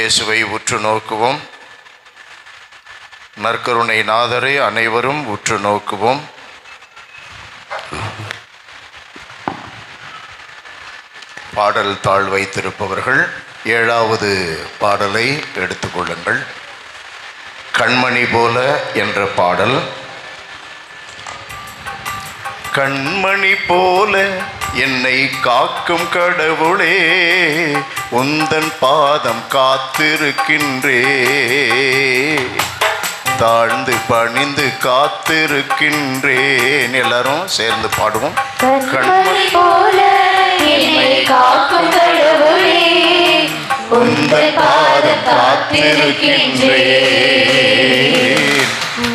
இயேசுவை உற்று நோக்குவோம். நற்கருணை நாதரை அனைவரும் உற்று நோக்குவோம். பாடல் தாழ் வைத்திருப்பவர்கள் 7வது பாடலை எடுத்துக்கொள்ளுங்கள். கண்மணி போல என்ற பாடல். கண்மணி போல என்னை காக்கும் கடவுளே, உந்தன் பாதம் காத்திருக்கின்றே, தாழ்ந்து பணிந்து காத்திருக்கின்றேன். எல்லாரும் சேர்ந்து பாடுவோம். கண்மணி போல என்னை காக்கும் கடவுளே, உந்தன் பாதம் காத்திருக்கின்றேன்,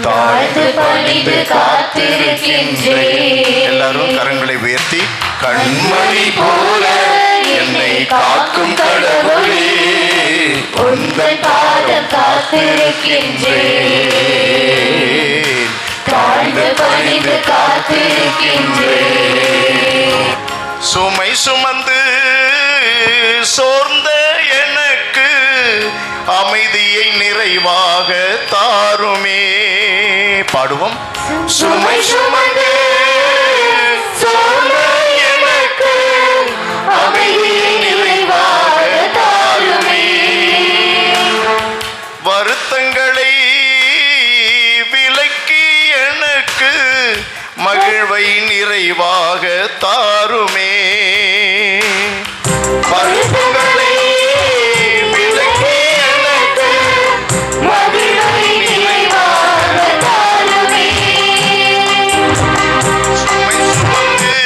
தாழ்ந்து பணிந்து காத்திருக்கின்றேன். எல்லாரும் கரங்களை உயர்த்தி கண்மணி போல என்னை காக்கும் கடவுளே, உந்தன் பாதம் காத்திருக்கின்றேன், தாழ்ந்து பணிந்து காத்திருக்கின்றேன். சுமை சுமந்து சோர்ந்த எனக்கு அமைதியை நிறைவாக தாருமே. பாடுவோம். சுமை சுமந்து சோர்ந்த எனக்கு அமைதியை நிறைவாக தாருமே, வருத்தங்களை விலக்கி எனக்கு மகிழ்வை நிறைவாக தாருமே. வருத்தங்களை விலக்கி எனக்கு மகிழ்வை நிறைவாக தாருமே. சுமை சுமந்து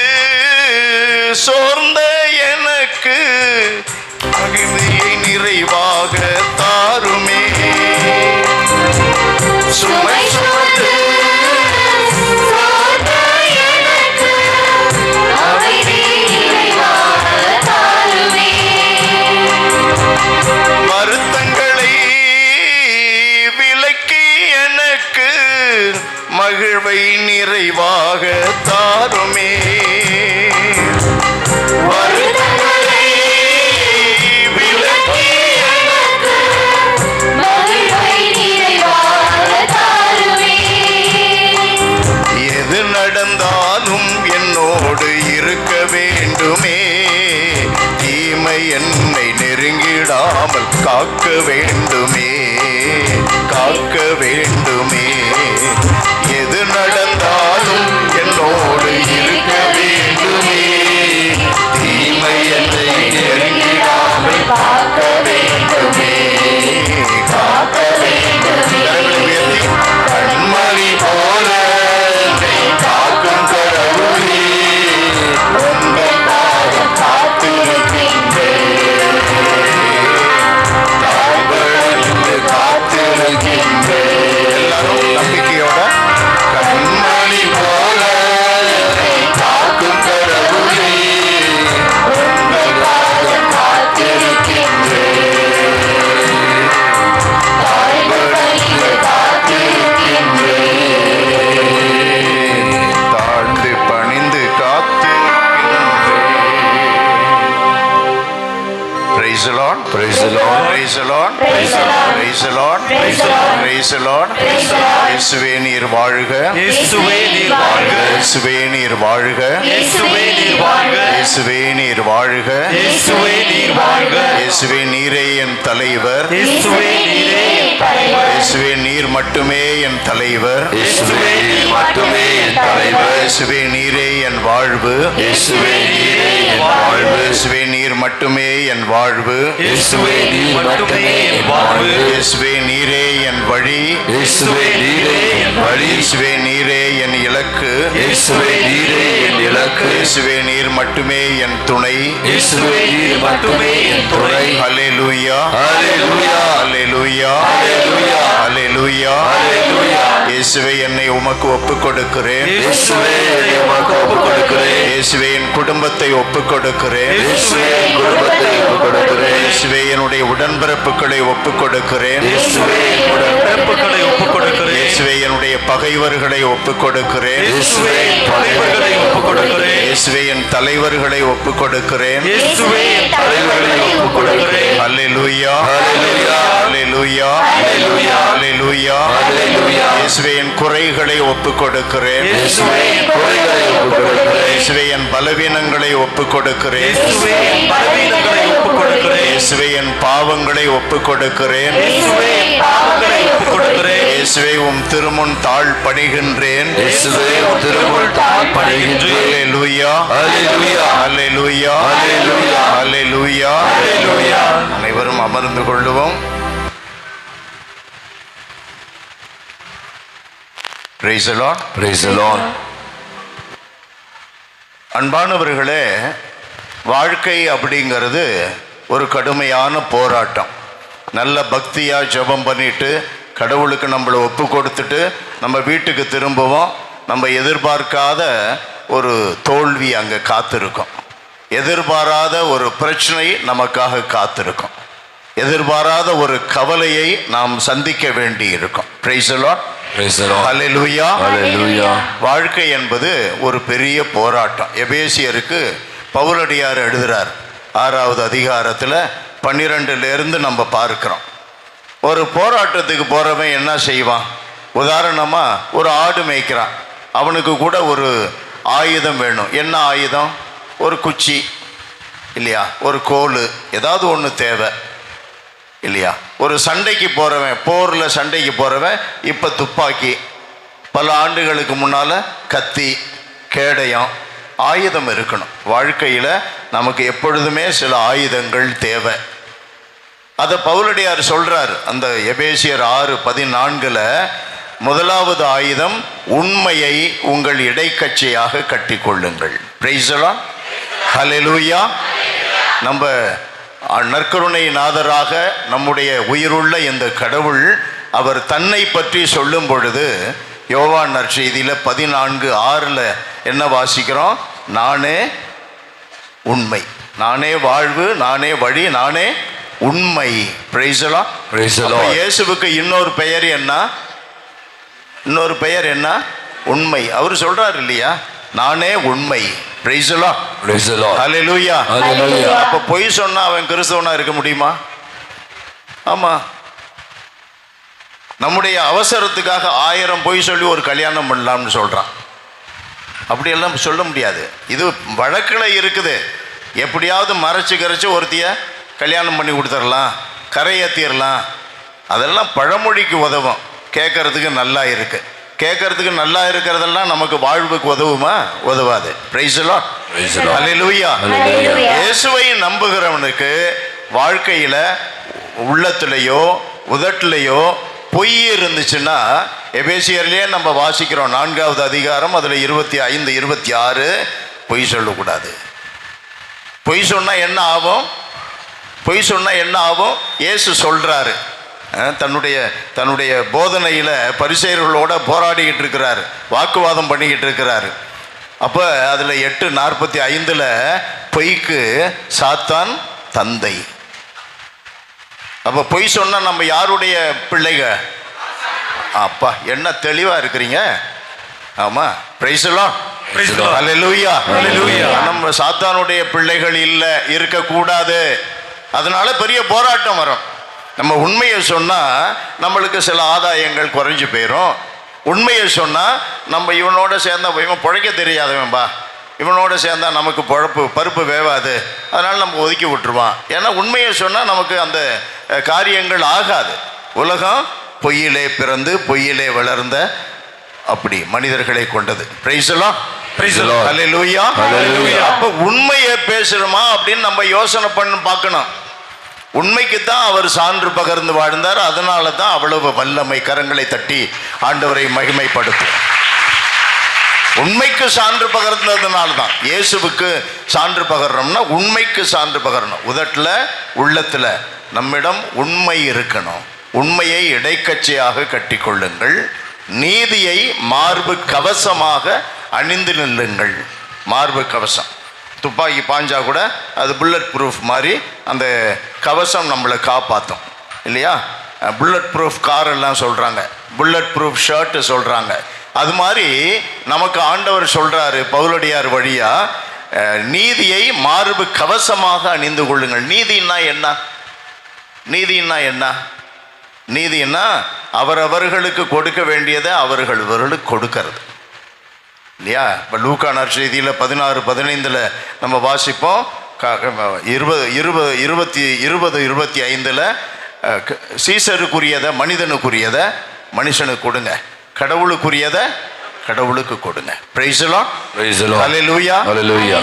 சோர்ந்த எனக்கு மகிழ்வை நிறைவாக தாருமே. சுமை சுமந்து வருத்தங்களை விலக்கி எனக்கு மகிழ்வை நிறைவாக தாருமே. வருத்தங்களை விலக்கி எனக்கு மகிழ்வை நிறைவாக தாருமே. எது நடந்தாலும் என்னோடு இருக்க வேண்டுமே, தீமை என்னை நெருங்கிடாமல் காக்க வேண்டுமே, காக்க வேண்டுமே. எது நடந்தாலும் என்னோடு இருக்க வேண்டுமே, தீமை என்னை நெருங்கிடாமல் காக்க வேண்டுமே, காக்க வேண்டுமே. கண்மணி போல என்னை காக்கும் கடவுளே, உந்தன் பாதம் காத்திருக்கின்றேன், தாழ்ந்து காத்திருக்கின்றேன். எல்லாரும் நம்பிக்கையோட கண்மணி போல என்னை காக்கும் கடவுளே, உந்தன் பாதம் காத்திருக்கின்றேன், தாழ்ந்து காத்திருக்கின்றேன், தாழ்ந்து பணிந்து காத்திருக்கின்றேன். Praise the Lord, praise the Lord, praise the Lord, praise the Lord, praise the Lord, praise the Lord, praise the Lord. இயேசுவே நீர் வாழ்க, இயேசுவே நீர் வாழ்க, இயேசுவே நீர் வாழ்க, இயேசுவே நீர் வாழ்க, இயேசுவே நீர் வாழ்க, இயேசுவே நீர் வாழ்க, இயேசுவே நீரே என் தலைவர், இயேசுவே நீரே என் தலைவர், இயேசுவே நீர் மட்டுமே என் தலைவர், இயேசுவே நீர் மட்டுமே என் தலைவர், இயேசுவே நீரே என் வாழ்வு, இயேசுவே நீரே என் வாழ்வு, இயேசுவே நீர் மட்டுமே என் வாழ்வு, இயேசுவே நீர் மட்டுமே என் வாழ்வு, இயேசுவே நீரே என் வழி, இயேசுவே நீரே என் வழி, இயேசுவே நீரே என் இலக்கு, இயேசுவே நீரே என் இலக்கு, இயேசுவே நீர் மட்டுமே என் துணை, இயேசுவே நீர் மட்டுமே என் துணை. ஹல்லேலூயா, ஹல்லேலூயா, ஹல்லேலூயா, ஹல்லேலூயா, ஹல்லேலூயா. ஹல்லேலூயா. இயேசுவே என்னை உமக்கு ஒப்புக் கொடுக்கிறேன், இயேசுவே என்னை உமக்கு ஒப்புக் கொடுக்கிறேன், இயேசுவே என் குடும்பத்தை ஒப்புக் கொடுக்கிறேன், இயேசுவே குடும்பத்தை ஒப்புக் கொடுக்கிறேன், இயேசுவே என்னுடைய உடன்பிறப்புகளை ஒப்புக் கொடுக்கிறேன், இயேசுவே என்னுடைய பிறப்புகளை ஒப்புக் கொடுக்கிறேன். இயேசுவே என்னுடைய பகைவர்களை ஒப்புக் கொடுக்கிறேன். இயேசுவே பகைவர்களை ஒப்புக் கொடுக்கிறேன். இயேசுவே என் தலைவர்களை ஒப்புக் கொடுக்கிறேன். இயேசுவே தலைவர்களை ஒப்புக் கொடுக்கிறேன். அல்லேலூயா ஹல்லேலூயா அல்லேலூயா ஹல்லேலூயா அல்லேலூயா ஹல்லேலூயா. இயேசுவே என் குறைகளை ஒப்புக் கொடுக்கிறேன். இயேசுவே குறைகளை ஒப்புக் கொடுக்கிறேன். இயேசுவே என் பலவீனங்களை ஒப்புக் கொடுக்கிறேன். இயேசுவே பலவீனங்களை ஒப்புக் கொடுக்கிறேன். இயேசுவே என் பாவங்களை ஒப்புக் கொடுக்கிறேன். இயேசுவே பாவங்களை ஒப்புக் கொடுக்கிறேன். இயேசுவே உம் திருமுன் தாழ் பணிகின்றேன். இயேசுவே திருமுன் தாழ் பணிகின்றேன். அல்லேலூயா ஹல்லேலூயா அல்லேலூயா ஹல்லேலூயா அல்லேலூயா. ஹல்லேலூயா. அனைவரும் அமர்ந்து கொள்ளுவோம். Praise the Lord. Praise the Lord. அன்பானவர்களே, வாழ்க்கை அப்படிங்கிறது ஒரு கடுமையான போராட்டம். நல்ல பக்தியா ஜெபம் பண்ணிட்டு கடவுளுக்கு நம்மளை ஒப்பு கொடுத்துட்டு நம்ம வீட்டுக்கு திரும்புவோம். நம்ம எதிர்பார்க்காத ஒரு தோல்வி அங்கே காத்திருக்கும். எதிர்பாராத ஒரு பிரச்சனை நமக்காக காத்திருக்கும். எதிர்பாராத ஒரு கவலையை நாம் சந்திக்க வேண்டி இருக்கும். Praise the Lord. Praise the Lord. ஹல்லேலூயா ஹல்லேலூயா. வாழ்க்கை என்பது ஒரு பெரிய போராட்டம். எபேசியருக்கு பவுலடியார் எழுதுறார் 6வது அதிகாரத்தில் 12லேருந்து நம்ம பார்க்கிறோம். ஒரு போராட்டத்துக்கு போகிறவன் என்ன செய்வான்? உதாரணமாக ஒரு ஆடு மேய்க்கிறான். அவனுக்கு கூட ஒரு ஆயுதம் வேணும். என்ன ஆயுதம்? ஒரு குச்சி இல்லையா, ஒரு கோல், ஏதாவது ஒன்று தேவை இல்லையா. ஒரு சண்டைக்கு போகிறவன், போரில் சண்டைக்கு போகிறவன் இப்போ துப்பாக்கி, பல ஆண்டுகளுக்கு முன்னால் கத்தி, கேடயம், ஆயுதம் இருக்கணும். வாழ்க்கையில் நமக்கு எப்பொழுதுமே சில ஆயுதங்கள் தேவை. அதை பவுலடியார் சொல்கிறார் அந்த எபேசியர் 6:14. முதலாவது ஆயுதம், உண்மையை உங்கள் இடைக்கச்சையாக கட்டிக்கொள்ளுங்கள். Price the Lord. ஹல்லேலூயா. நம்ம நற்கருணை நாதராக நம்முடைய உயிருள்ள இந்த கடவுள் அவர் தன்னை பற்றி சொல்லும் பொழுது யோவான் நற்செய்தியில் 14:6 என்ன வாசிக்கிறோம்? நானே உண்மை, நானே வாழ்வு, நானே வழி, நானே உண்மை. Price the Lord. Praise the Lord. இயேசுவுக்கு இன்னொரு பெயர் என்ன? இன்னொரு பெயர் என்ன? உண்மை. அவர் சொல்றார் இல்லையா, நானே உண்மை. Price the Lord. Praise the Lord. Hallelujah. Hallelujah. அப்ப பொய் சொன்னா அவன் கிறிஸ்தவனா இருக்க முடியுமா? ஆமா. நம்முடைய அவசரத்துக்காக 1000 பொய் சொல்லி ஒரு கல்யாணம் பண்ணலாம்னு சொல்றான். அப்படியெல்லாம் சொல்ல முடியாது. இது வழக்கில் இருக்குது. எப்படியாவது மறைச்சு ஒருத்திய கல்யாணம் பண்ணி கொடுத்துடலாம், கரையேற்றிடலாம். அதெல்லாம் பழமொழிக்கு உதவும். கேட்கறதுக்கு நல்லா இருக்கு. கேட்கறதுக்கு நல்லா இருக்கிறதெல்லாம் நமக்கு வாழ்வுக்கு உதவுமா? உதவாது. Price the Lord. Praise the Lord. ஹல்லேலூயா. ஹல்லேலூயா. இயேசுவை நம்புகிறவனுக்கு வாழ்க்கையில் உள்ளத்திலேயோ உதட்டிலேயோ பொய் இருந்துச்சுன்னா, எபேசியர்லேயே நம்ம வாசிக்கிறோம் 4வது அதிகாரம் அதில் 25, 26 பொய் சொல்லக்கூடாது. பொய் சொன்னால் என்ன ஆகும்? பொய் சொன்னால் என்ன ஆகும்? இயேசு சொல்கிறாரு. தன்னுடைய போதனையில் பரிசேயர்களோட போராடிக்கிட்டு இருக்கிறாரு, வாக்குவாதம் பண்ணிக்கிட்டு இருக்கிறாரு. அப்போ அதில் 8:45 பொய்க்கு சாத்தான் தந்தை. அப்போ பொய் சொன்னால் நம்ம யாருடைய பிள்ளைக? அப்பா என்ன தெளிவாக இருக்கிறீங்க. ஆமாம். Price the Lord. Praise the Lord. ஹல்லேலூயா. ஹல்லேலூயா. நம்ம சாத்தானுடைய பிள்ளைகள் இல்லை, இருக்கக்கூடாது. அதனால பெரிய போராட்டம் வரும். நம்ம உண்மையை சொன்னால் நம்மளுக்கு சில ஆதாயங்கள் குறைஞ்சி போயிடும். உண்மையை சொன்னால் நம்ம இவனோட சேர்ந்தா இவன் பிழைக்க தெரியாதவன்பா, இவனோட சேர்ந்தா நமக்கு பருப்பு வேவாது, அதனால் நம்ம ஒதுக்கி விட்டுருவான். ஏன்னா உண்மையை சொன்னால் நமக்கு அந்த காரியங்கள் ஆகாது. உலகம் பொய்யிலே பிறந்து பொய்யிலே வளர்ந்த அப்படி மனிதர்களை கொண்டது. Price the Lord. Praise the Lord. ஹல்லேலூயா. ஹல்லேலூயா. அப்போ உண்மையை பேசுறோமா அப்படின்னு நம்ம யோசனை பண்ணி பார்க்கணும். உண்மைக்கு தான் அவர் சான்று பகர்ந்து வாழ்ந்தார். அதனால தான் அவ்வளவு வல்லமை. கரங்களை தட்டி ஆண்டவரை மகிமைப்படுத்தும். உண்மைக்கு சான்று பகர்ந்ததுனால தான். இயேசுவுக்கு சான்று பகர்றோம்னா உண்மைக்கு சான்று பகரணும். உதட்டில் உள்ளத்தில் நம்மிடம் உண்மை இருக்கணும். உண்மையை இடைக்கச்சையாக கட்டி கொள்ளுங்கள். நீதியை மார்பு கவசமாக அணிந்து நில்லுங்கள். மார்பு கவசம். துப்பாக்கி பாஞ்சா கூட அது புல்லட் ப்ரூஃப் மாதிரி அந்த கவசம் நம்மளை காப்பாற்றும் இல்லையா. புல்லட் ப்ரூஃப் கார் எல்லாம் சொல்கிறாங்க, புல்லட் ப்ரூஃப் ஷர்ட்டு சொல்கிறாங்க. அது மாதிரி நமக்கு ஆண்டவர் சொல்கிறாரு பவுலடியார் வழியா, நீதியை மார்பு கவசமாக அணிந்து கொள்ளுங்கள். நீதினா என்ன? நீதினா என்ன? நீதினா அவரவர்களுக்கு கொடுக்க வேண்டியதை அவர்களுக்கு கொடுக்கறது இல்லையா? இப்போ லூக்கா நற்செய்தியில் 16:15 நம்ம வாசிப்போம். 20:25 சீசருக்குரியதை மனிதனுக்குரியதை மனுஷனுக்கு கொடுங்க, கடவுளுக்குரியதை கடவுளுக்கு கொடுங்க. Price the Lord. Praise the Lord. Hallelujah. Hallelujah.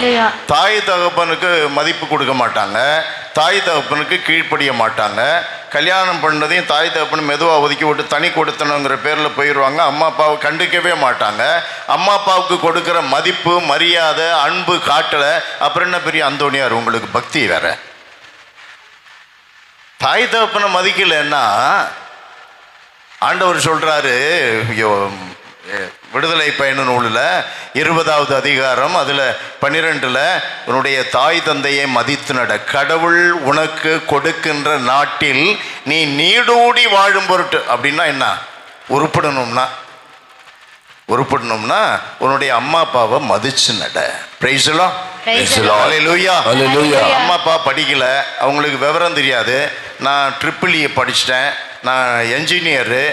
தாய் தகப்பனுக்கு மதிப்பு கொடுக்க மாட்டாங்க, தாய் தகப்பனுக்கு கீழ்ப்படிய மாட்டாங்க. கல்யாணம் பண்ணதையும் தாய் தகப்பனு மெதுவாக ஒதுக்கி விட்டு தனி கொடுத்தனுங்கிற பேரில் போயிடுவாங்க. அம்மா அப்பாவை கண்டுக்கவே மாட்டாங்க. அம்மா அப்பாவுக்கு கொடுக்குற மதிப்பு மரியாதை அன்பு காட்டலை, அப்புறம் என்ன பெரிய அந்தோணியார் உங்களுக்கு பக்தி வேற? தாய் தகப்பனை மதிக்கலைன்னா ஆண்டவர் சொல்கிறாரு, விடுதலை பயண நூலில் 20வது அதிகாரம் அதில் 12 உன்னுடைய தாய் தந்தையை மதித்து நட, கடவுள் உனக்கு கொடுக்கின்ற நாட்டில் நீ நீடூடி வாழும் பொருட்டு. அப்படின்னா என்ன? உருப்படணும்னா உன்னுடைய அம்மா அப்பாவை மதிச்சு நட. Price the Lord. Hallelujah. Hallelujah. அம்மா அப்பா படிக்கல, அவங்களுக்கு விவரம் தெரியாது. நான் EEE படிச்சிட்டேன், நான் என்ஜினியரு,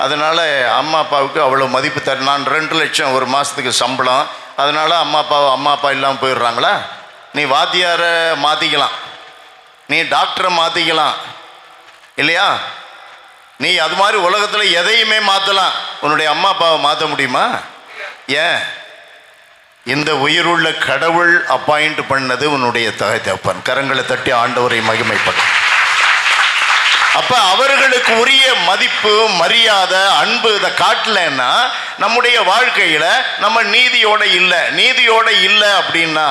அதனால் அம்மா அப்பாவுக்கு அவ்வளோ மதிப்பு தர, நான் 2 லட்சம் ஒரு மாதத்துக்கு சம்பளம், அதனால் அம்மா அப்பா இல்லாமல் போயிடுறாங்களா? நீ வாத்தியாரை மாற்றிக்கலாம், நீ டாக்டரை மாற்றிக்கலாம் இல்லையா? நீ அது மாதிரி உலகத்தில் எதையுமே மாற்றலாம், உன்னுடைய அம்மா அப்பாவை மாற்ற முடியுமா? ஏன்? இந்த உயிருள்ள கடவுள் அப்பாயிண்ட் பண்ணது உன்னுடைய தாய் தகப்பன். கரங்களை தட்டி ஆண்டவரை மகிமைப்படும். அப்ப அவர்களுக்கு உரிய மதிப்பு மரியாதை அன்பு இதை காட்டலைன்னா நம்முடைய வாழ்க்கையில நம்ம நீதியோட இல்லை அப்படின்னா,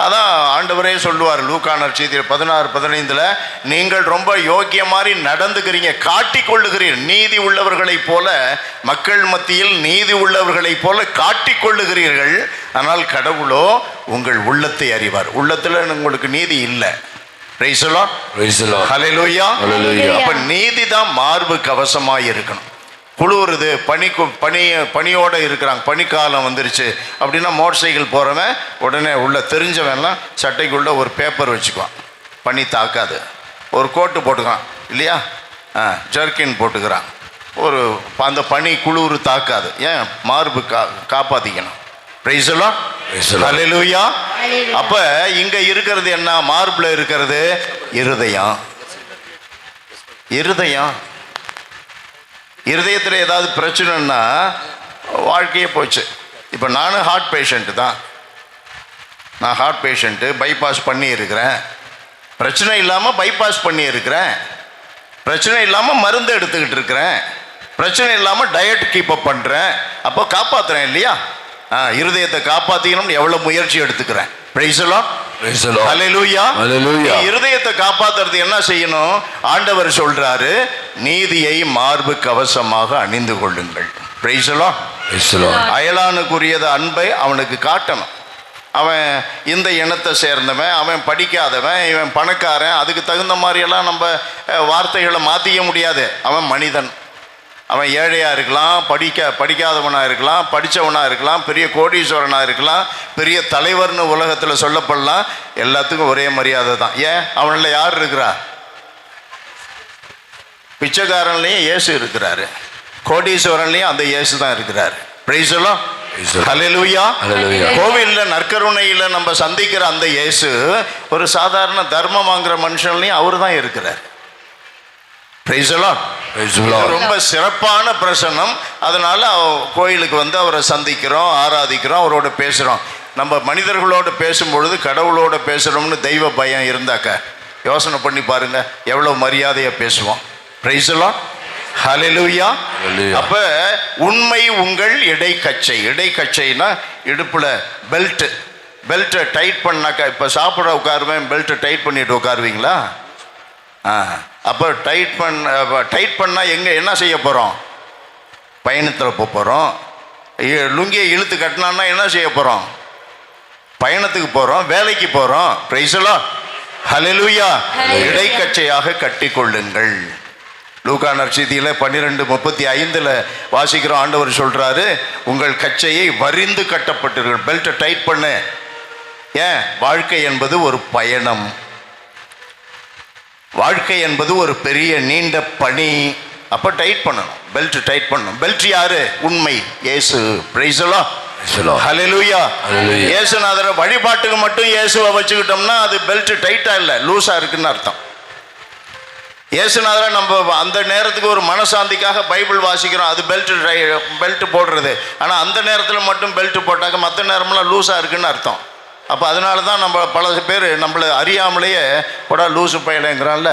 அதான் ஆண்டவரே சொல்லுவார் லூக்கா நற்செய்தியில் 16:15 நீங்கள் ரொம்ப யோக்கிய மாதிரி நடந்துக்கிறீங்க, காட்டிக்கொள்ளுகிறீர்கள், நீதி உள்ளவர்களைப் போல, மக்கள் மத்தியில் நீதி உள்ளவர்களைப் போல காட்டிக்கொள்ளுகிறீர்கள், ஆனால் கடவுளோ உங்கள் உள்ளத்தை அறிவார். உள்ளத்தில் உங்களுக்கு நீதி இல்லை. Praise the Lord. Praise the Lord. Hallelujah. Hallelujah. அப்ப நீதி தான் மார்பு கவசமாக இருக்கணும். குளிருது, பனியோட இருக்கிறாங்க, பனிக்காலம் வந்துருச்சு அப்படின்னா மோட்டர் சைக்கிள் போகிறவன் உடனே உள்ள தெரிஞ்சவன்லாம் சட்டைக்குள்ளே ஒரு பேப்பர் வச்சுக்குவான், பனி தாக்காது. ஒரு கோட்டு போட்டுக்கான் இல்லையா, ஜர்க்கின் போட்டுக்கிறான், ஒரு அந்த பனி குளிர் தாக்காது. ஏன்? மார்பு காப்பாற்றிக்கணும். Praise the Lord. Praise the Lord. Hallelujah. அப்ப இங்க இருக்கிறது என்ன? மார்பில் இருக்கிறது இருதயத்தில் ஏதாவது பிரச்சனைன்னா வாழ்க்கையே போச்சு. இப்போ நானும் ஹார்ட் பேஷண்ட்டு தான், நான் ஹார்ட் பேஷண்ட்டு, பைபாஸ் பண்ணி இருக்கிறேன், பிரச்சனை இல்லாமல் பைபாஸ் பண்ணி இருக்கிறேன், பிரச்சனை இல்லாமல் மருந்து எடுத்துக்கிட்டு இருக்கிறேன், பிரச்சனை இல்லாமல் டயட் கீப்பப் பண்ணுறேன். அப்போ காப்பாற்றுறேன் இல்லையா? இருதயத்தை காப்பாற்றிக்கணும்னு எவ்வளோ முயற்சி எடுத்துக்கிறேன். Praise the Lord. Praise the Lord. Hallelujah. Hallelujah. இருதயத்தை காப்பாத்துறது என்ன செய்யணும்? ஆண்டவர் சொல்றாரு, நீதியை மார்பு கவசமாக அணிந்து கொள்ளுங்கள். Praise the Lord. Praise the Lord. அயலானுக்குரியத அன்பை அவனுக்கு காட்டணும். அவன் இந்த இனத்தை சேர்ந்தவன், அவன் படிக்காதவன், இவன் பணக்காரன், அதுக்கு தகுந்த மாதிரியெல்லாம் நம்ம வார்த்தைகளை மாற்றிக்க முடியாது. அவன் மனிதன், அவன் ஏழையாக இருக்கலாம், படிக்காதவனாக இருக்கலாம், படித்தவனாக இருக்கலாம், பெரிய கோடீஸ்வரனாக இருக்கலாம், பெரிய தலைவர்னு உலகத்தில் சொல்லப்படலாம், எல்லாத்துக்கும் ஒரே மரியாதை தான். ஏன்? அவனில் யார் இருக்கிறா? பிச்சைக்காரன்லேயும் இயேசு இருக்கிறாரு, கோடீஸ்வரன்லேயும் அந்த இயேசு தான் இருக்கிறாரு. Praise the Lord. Hallelujah. Hallelujah. கோவிலில் நற்கருணையில் நம்ம சந்திக்கிற அந்த இயேசு ஒரு சாதாரண தர்மம் வாங்குற மனுஷன்லையும் அவர் தான் இருக்கிறார். Praise the Lord. Praise the Lord. ரொம்ப சிறப்பான பிரசன்னம். அதனால கோயிலுக்கு வந்து அவரை சந்திக்கிறோம், ஆராதிக்கிறோம், அவரோட பேசுகிறோம். நம்ம மனிதர்களோடு பேசும்பொழுது கடவுளோட பேசுகிறோம்னு தெய்வ பயம் இருந்தாக்க யோசனை பண்ணி பாருங்க, எவ்வளோ மரியாதையாக பேசுவோம். Praise the Lord. Hallelujah. அப்ப உண்மை உங்கள் இடைக்கச்சைனா இடுப்புல பெல்ட்டை டைட் பண்ணாக்கா, இப்போ சாப்பிட உட்காருவேன், பெல்ட்டை டைட் பண்ணிட்டு உட்காருவீங்களா? அப்போ டைட் பண்ணால் என்ன செய்ய போகிறோம்? பயணத்தில் போகிறோம். லுங்கியை இழுத்து கட்டினான்னா என்ன செய்ய போகிறோம்? பயணத்துக்கு போகிறோம், வேலைக்கு போகிறோம். Praise the Lord. Hallelujah. இடைக்கச்சையாக கட்டிக்கொள்ளுங்கள். லூக்கா நற்செய்தியில் 12:35 வாசிக்கிறோம். ஆண்டவர் சொல்றாரு, உங்கள் கச்சையை வரிந்து கட்டப்பட்டிருக்கிற, பெல்ட்டை டைட் பண்ணு. ஏன்? வாழ்க்கை என்பது ஒரு பயணம், வாழ்க்கை என்பது ஒரு பெரிய நீண்ட பணி. அப்போ டைட் பண்ணணும், பெல்ட் டைட் பண்ணணும். பெல்ட் யாரு? உண்மை, இயேசு. Price the Lord. ஹல்லேலூயா. இயேசுநாதரை வழிபாட்டுக்கு மட்டும் இயேசுவை வச்சுக்கிட்டோம்னா அது பெல்ட் டைட்டா இல்லை, லூஸா இருக்குன்னு அர்த்தம். இயேசுநாதரை நம்ம அந்த நேரத்துக்கு ஒரு மனசாந்திக்காக பைபிள் வாசிக்கிறோம், அது பெல்ட் போடுறது. ஆனால் அந்த நேரத்தில் மட்டும் பெல்ட் போட்டாக்க மற்ற நேரம்லாம் லூஸாக இருக்குன்னு அர்த்தம். அப்போ அதனால தான் நம்ம பல பேர் நம்மளை அறியாமலேயே போடா லூஸு பையலைங்கிறான்ல.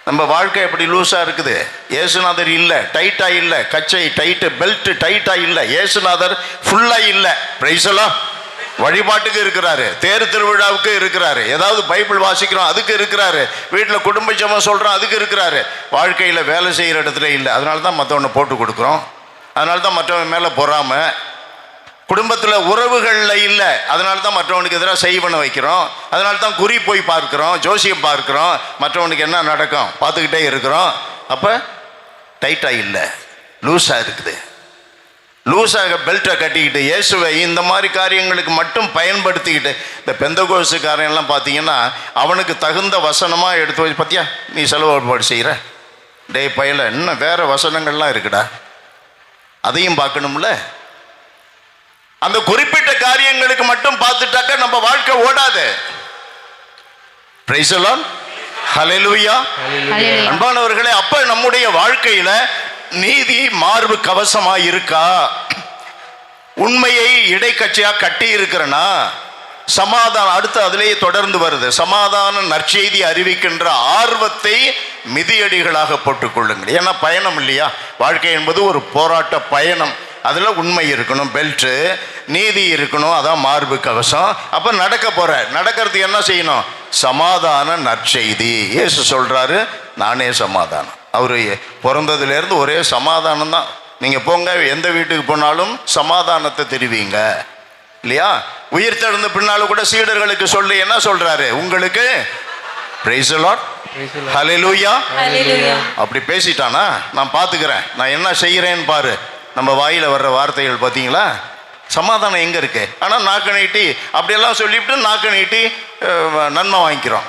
நம்ம வாழ்க்கை எப்படி லூஸாக இருக்குது? இயேசுநாதர் இல்லை, டைட்டாக இல்லை, கச்சை டைட்டு, பெல்ட் டைட்டாக இல்லை, இயேசுநாதர் ஃபுல்லாக இல்லை. Price the Lord. வழிபாட்டுக்கு இருக்கிறாரு, தேர் திருவிழாவுக்கு இருக்கிறாரு, ஏதாவது பைபிள் வாசிக்கிறோம் அதுக்கு இருக்கிறாரு, வீட்டில் குடும்ப ஜெபம் சொல்கிறோம் அதுக்கு இருக்கிறாரு. வாழ்க்கையில் வேலை செய்கிற இடத்துல இல்லை. அதனால தான் மற்றவனை போட்டு கொடுக்குறோம், அதனால தான் மற்றவன் மேலே பொறாமை. குடும்பத்தில் உறவுகளில் இல்லை, அதனால தான் மற்றவனுக்கு எதிராக செய்வனை வைக்கிறோம், அதனால தான் குறி போய் பார்க்குறோம், ஜோசியம் பார்க்குறோம், மற்றவனுக்கு என்ன நடக்கும் பார்த்துக்கிட்டே இருக்கிறோம். அப்போ டைட்டாக இல்லை, லூஸாக இருக்குது. லூஸாக பெல்ட்டை கட்டிக்கிட்டு இயேசுவை இந்த மாதிரி காரியங்களுக்கு மட்டும் பயன்படுத்திக்கிட்டு, இந்த பெந்தகோசுக்காரன்லாம் பார்த்தீங்கன்னா அவனுக்கு தகுந்த வசனமாக எடுத்து வச்சு, பார்த்தியா நீ செலவுபாடு செய்கிற, டே பையல இன்னும் வேறு வசனங்கள்லாம் இருக்குடா, அதையும் பார்க்கணும்ல. அந்த குறிப்பிட்ட காரியங்களுக்கு மட்டும் பார்த்துட்டாக்க நம்ம வாழ்க்கை ஓடாது. Praise the Lord. ஹல்லேலூயா. அன்பானவர்களே, அப்ப நம்முடைய வாழ்க்கையில நீதி மார்பு கவசமா இருக்கா? உண்மையை இடைக்கட்சியா கட்டி இருக்கிறனா? சமாதானம் அடுத்து அதிலேயே தொடர்ந்து வருது, சமாதான நற்செய்தி அறிவிக்கின்ற ஆர்வத்தை மிதியடிகளாக போட்டுக்கொள்ளுங்கள். ஏன்னா பயணம் இல்லையா, வாழ்க்கை என்பது ஒரு போராட்ட பயணம். அதில் உண்மை இருக்கணும், பெல்ட்டு, நீதி இருக்கணும், அதான் மார்பு கவசம். அப்போ நடக்கிறதுக்கு என்ன செய்யணும்? சமாதான நற்செய்தி. இயேசு சொல்கிறாரு, நானே சமாதானம். அவர் பிறந்ததுலேருந்து ஒரே சமாதானம் தான். நீங்கள் போங்க, எந்த வீட்டுக்கு போனாலும் சமாதானத்தை தெரிவிங்க இல்லையா? உயிர் தெழுந்த பின்னாலும் கூட சீடர்களுக்கு சொல்லி என்ன சொல்கிறாரு? உங்களுக்கு பிரைஸ் தி லார்ட். ஹல்லேலூயா. அப்படி பேசிட்டானா, நான் பார்த்துக்கிறேன், நான் என்ன செய்கிறேன்னு பாரு. நம்ம வாயில் வர்ற வார்த்தைகள் பார்த்தீங்களா? சமாதானம் எங்கே இருக்கு? ஆனால் நாக்கு நீட்டி அப்படியெல்லாம் சொல்லிவிட்டு நாக்கு நீட்டி நன்மை வாங்கிக்கிறோம்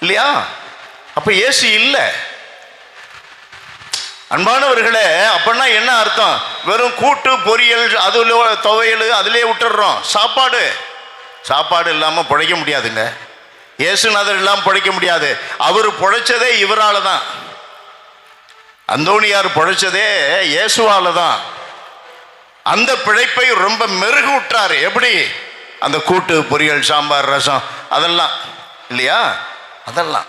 இல்லையா? அப்போ இயேசு இல்லை. அன்பானவர்களே, அப்படின்னா என்ன அர்த்தம்? வெறும் கூட்டு பொரியல், அதுல துவையல், அதிலே விட்டுடுறோம். சாப்பாடு இல்லாமல் பிழைக்க முடியாதுங்க. இயேசுநாதர் இல்லாமல் பிழைக்க முடியாது. அவர் பிழைச்சதே இவரால தான். அந்தோனியார் பிழைச்சதே இயேசுவால தான். அந்த பிழைப்பை ரொம்ப மெருகு விட்டாரு. எப்படி? அந்த கூட்டு பொரியல், சாம்பார், ரசம், அதெல்லாம் இல்லையா? அதெல்லாம்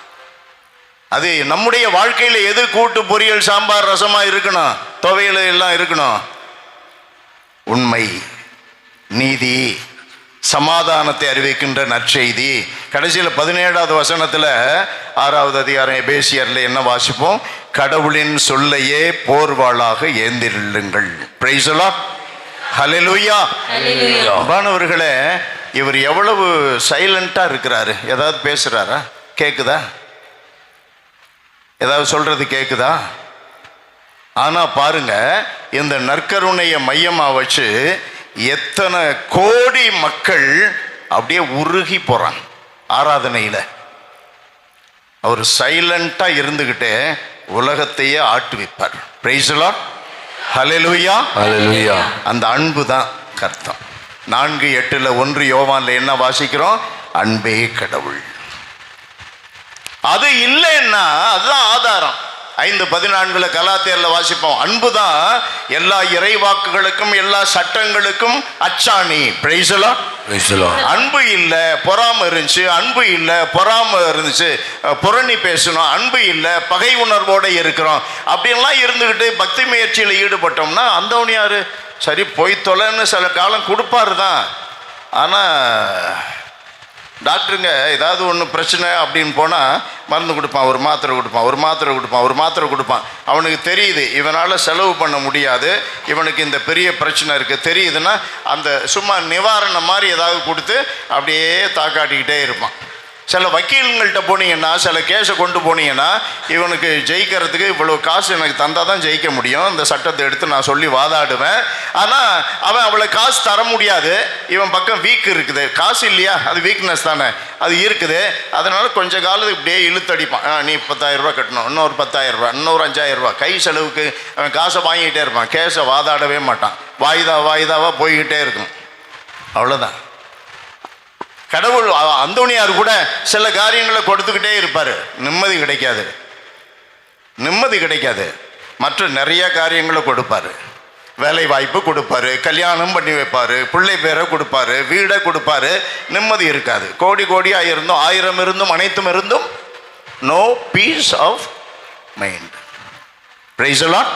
அது நம்முடைய வாழ்க்கையில் எது கூட்டு பொரியல் சாம்பார் ரசமா இருக்கணும், துவையல் எல்லாம் இருக்கணும்? உண்மை, நீதி, சமாதானத்தை அறிவிக்கின்ற நற்செய்தி. கடைசியில் 17வது வசனத்தில் 6வது அதிகாரம் எபேசியர்ல என்ன வாசிப்போம்? கடவுளின் சொல்லையே போர்வாளாக ஏந்திருளுங்கள். Price the Lord. ஹல்லேலூயா. அன்பானவர்களே, இவர் எவ்வளவு சைலண்டா இருக்கிறாரு. ஏதாவது பேசுறாரா? கேக்குதா? ஏதாவது சொல்றது கேக்குதா? ஆனா பாருங்க, இந்த நற்கருணையை மையமா வச்சு எத்தனை கோடி மக்கள் அப்படியே உருகி போறாங்க ஆராதனையில. அவர் சைலண்டா இருந்துகிட்டே உலகத்தையே ஆட்டுவிப்பார். Price the Lord. ஹல்லேலூயா. ஹல்லேலூயா. அந்த அன்பு தான் கர்த்தம். 4:8 1 யோவான்ல என்ன வாசிக்கிறோம்? அன்பே கடவுள். அது இல்லைன்னா அதுதான் ஆதாரம். 5:14 கலாத்தியர்ல வாசிப்போம். அன்புதான் எல்லா இறைவாக்குகளுக்கும் எல்லா சட்டங்களுக்கும் அச்சாணி. Praise the Lord. அன்பு இல்லை, பொறாமை இருந்துச்சு, அன்பு இல்லை, பொறாமை இருந்துச்சு, புரணி பேசணும், அன்பு இல்லை, பகை உணர்வோடு இருக்கிறோம், அப்படின்லாம் இருந்துக்கிட்டு பக்தி முயற்சியில் ஈடுபட்டோம்னா அந்தோனியார் சரி போய் தொலைன்னு சில காலம் கொடுப்பாரு தான். ஆனால் டாக்டருங்க ஏதாவது ஒன்று பிரச்சனை அப்படின்னு போனால் மருந்து கொடுப்பான், ஒரு மாத்திரை கொடுப்பான். அவனுக்கு தெரியுது இவனால் செலவு பண்ண முடியாது, இவனுக்கு இந்த பெரிய பிரச்சனை இருக்குது தெரியுதுன்னா அந்த சும்மா நிவாரணம் மாதிரி ஏதாவது கொடுத்து அப்படியே தாக்காட்டிக்கிட்டே இருப்பான். சில வக்கீல்கள்கிட்ட போனீங்கன்னா, சில கேஸை கொண்டு போனீங்கன்னா, இவனுக்கு ஜெயிக்கிறதுக்கு இவ்வளோ காசு எனக்கு தந்தால் தான் ஜெயிக்க முடியும், இந்த சட்டத்தை எடுத்து நான் சொல்லி வாதாடுவேன். ஆனால் அவன் அவ்வளோ காசு தர முடியாது, இவன் பக்கம் வீக் இருக்குது. காசு இல்லையா, அது வீக்னஸ் தானே, அது இருக்குது. அதனால் கொஞ்ச காலத்துக்கு இப்படியே இழுத்தடிப்பான். நீ 10,000 ரூபா கட்டணும், இன்னொரு 10,000 ரூபா, இன்னொரு 5,000 ரூபா, கை செலவுக்கு அவன் காசை வாங்கிக்கிட்டே இருப்பான். கேஸை வாதாடவே மாட்டான், வாய்தாவாக போய்கிட்டே இருக்கும். அவ்வளோதான். கடவுள் அந்தோனியார் கூட சில காரியங்களை கொடுத்துக்கிட்டே இருப்பார், நிம்மதி கிடைக்காது, நிம்மதி கிடைக்காது. மற்ற நிறைய காரியங்களை கொடுப்பாரு. வேலை வாய்ப்பு கொடுப்பாரு, கல்யாணம் பண்ணி வைப்பார், பிள்ளை பேரை கொடுப்பாரு, வீடை கொடுப்பாரு, நிம்மதி இருக்காது. கோடி கோடியாக இருந்தும், 1000 இருந்தும், அனைத்தும் இருந்தும் no peace of mind. Praise the Lord.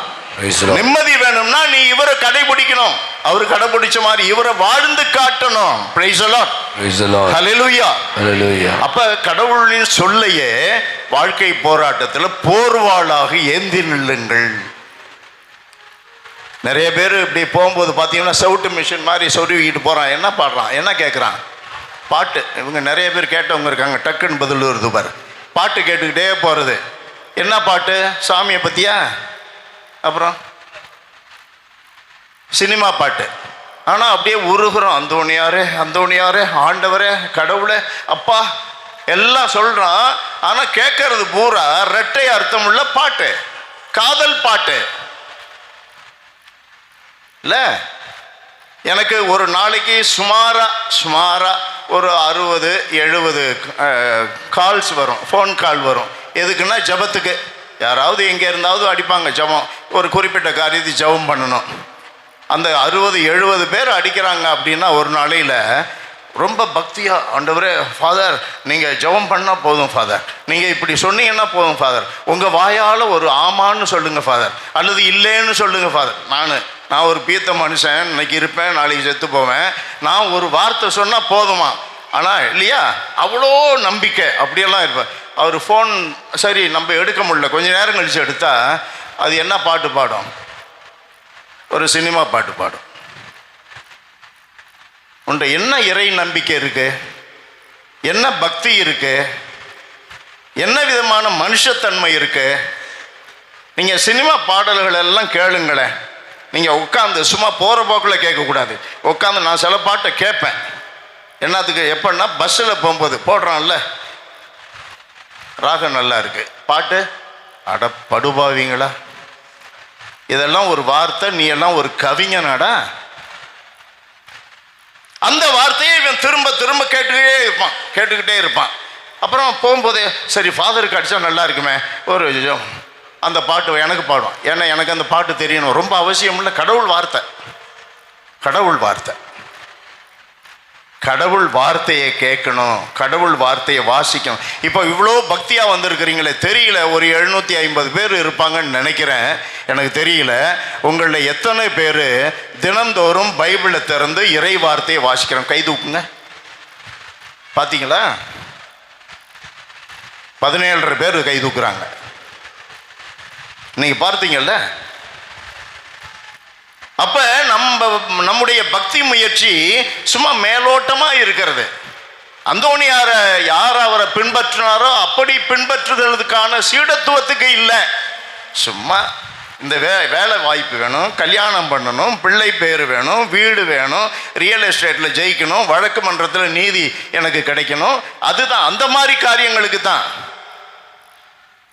நிம்மதி வேணும்னா நீ இவரை கடைபிடிக்கணும், அவர் கடைபிடிச்ச மாதிரி இவரை வாழ்ந்து காட்டணும். Praise the Lord. ஹல்லேலூயா. அப்ப கடவுளின் சொல்லையே வாழ்க்கை போராட்டத்தில் போர்வாளாக ஏந்தி நில்லுங்கள். நிறைய பேர் இப்படி போகும்போது பார்த்தீங்கன்னா சவுட்டு மிஷின் மாதிரி சொருவிக்கிட்டு போகிறான். என்ன பாடுறான், என்ன கேட்குறான்? பாட்டு. இவங்க நிறைய பேர் கேட்டவங்க இருக்காங்க, டக்குன்னு பதில் வருது பாரு. பாட்டு கேட்டுக்கிட்டே போகிறது. என்ன பாட்டு? சாமியை பற்றியா? அப்புறம் சினிமா பாட்டு. ஆனால் அப்படியே உருகுறோம், அந்தோணியாரே அந்தோணியாரே, ஆண்டவரே, கடவுளே, அப்பா எல்லாம் சொல்கிறான். ஆனால் கேட்கறது பூரா ரெட்டை அர்த்தமுள்ள பாட்டு, காதல் பாட்டு இல்லை. எனக்கு ஒரு நாளைக்கு சுமாரா ஒரு 60-70 கால்ஸ் வரும், ஃபோன் கால் வரும். எதுக்குன்னா ஜபத்துக்கு. யாராவது எங்கே இருந்தாவது அடிப்பாங்க ஜபம், ஒரு குறிப்பிட்ட காரியத்தை ஜபம் பண்ணணும். அந்த 60-70 பேர் அடிக்கிறாங்க அப்படின்னா ஒரு நாளையில் ரொம்ப பக்தியாக, ஆண்டவரே ஃபாதர் நீங்கள் ஜெபம் பண்ணால் போதும் ஃபாதர், நீங்கள் இப்படி சொன்னீங்கன்னா போதும் ஃபாதர், உங்கள் வாயால் ஒரு ஆமான்னு சொல்லுங்கள் ஃபாதர், அல்லது இல்லைன்னு சொல்லுங்கள் ஃபாதர். நான் ஒரு பீத்த மனுஷன், இன்னைக்கு இருப்பேன் நாளைக்கு செத்து போவேன், நான் ஒரு வார்த்தை சொன்னால் போதுமா? ஆனால் இல்லையா, அவ்வளோ நம்பிக்கை அப்படியெல்லாம் இருப்பேன். அவர் ஃபோன் சரி நம்ம எடுக்க முடியல, கொஞ்சம் நேரம் கழித்து எடுத்தால் அது என்ன பாட்டு பாடும்? ஒரு சினிமா பாட்டு பாடும். உன்ட என்ன இறை நம்பிக்கை இருக்கு, என்ன பக்தி இருக்கு, என்ன விதமான மனுஷத்தன்மை இருக்கு? நீங்க சினிமா பாடல்கள் எல்லாம் கேளுங்களேன். நீங்க உட்காந்து சும்மா போற போக்கில் கேட்கக்கூடாது. உட்காந்து நான் சில பாட்டை கேட்பேன். என்னத்துக்கு? எப்படின்னா பஸ்ஸில் போகும்போது போடுறான்ல, ராகம் நல்லா இருக்கு, பாட்டு அட படுபாவீங்களா, இதெல்லாம் ஒரு வார்த்தை, நீ எல்லாம் ஒரு கவிஞனாடா. அந்த வார்த்தையை இவன் திரும்ப திரும்ப கேட்டுக்கிட்டே இருப்பான். அப்புறம் போகும்போதே சரி ஃபாதருக்கு அடித்தா நல்லா இருக்குமே, ஒரு அந்த பாட்டு எனக்கு பாடும். ஏன்னா எனக்கு அந்த பாட்டு தெரியணும், ரொம்ப அவசியம் இல்லை. கடவுள் வார்த்தை, கடவுள் வார்த்தை, கடவுள் வார்த்தையை கேட்கணும், கடவுள் வார்த்தையை வாசிக்கணும். இப்போ இவ்வளோ பக்தியாக வந்திருக்கிறீங்களே, தெரியல, ஒரு 750 பேர் இருப்பாங்கன்னு நினைக்கிறேன், எனக்கு தெரியல. உங்களில் எத்தனை பேர் தினந்தோறும் பைபிளை திறந்து இறை வார்த்தையை வாசிக்கிறோம்? கை தூக்குங்க. பார்த்தீங்களா? 17 பேர் கை தூக்குறாங்க. இன்னைக்கு பார்த்தீங்கல்ல. அப்ப நம்முடைய பக்தி முயற்சி சும்மா மேலோட்டமா இருக்கிறது. அந்தோணியார யார் அவரை பின்பற்றினாரோ அப்படி பின்பற்றுதலுக்கான சீடத்துவத்துக்கு இல்லை. சும்மா இந்த வேலை வாய்ப்பு வேணும், கல்யாணம் பண்ணணும், பிள்ளை பேர் வேணும், வீடு வேணும், ரியல் எஸ்டேட்டில் ஜெயிக்கணும், வழக்கு மன்றத்தில் நீதி எனக்கு கிடைக்கணும், அதுதான், அந்த மாதிரி காரியங்களுக்கு தான்.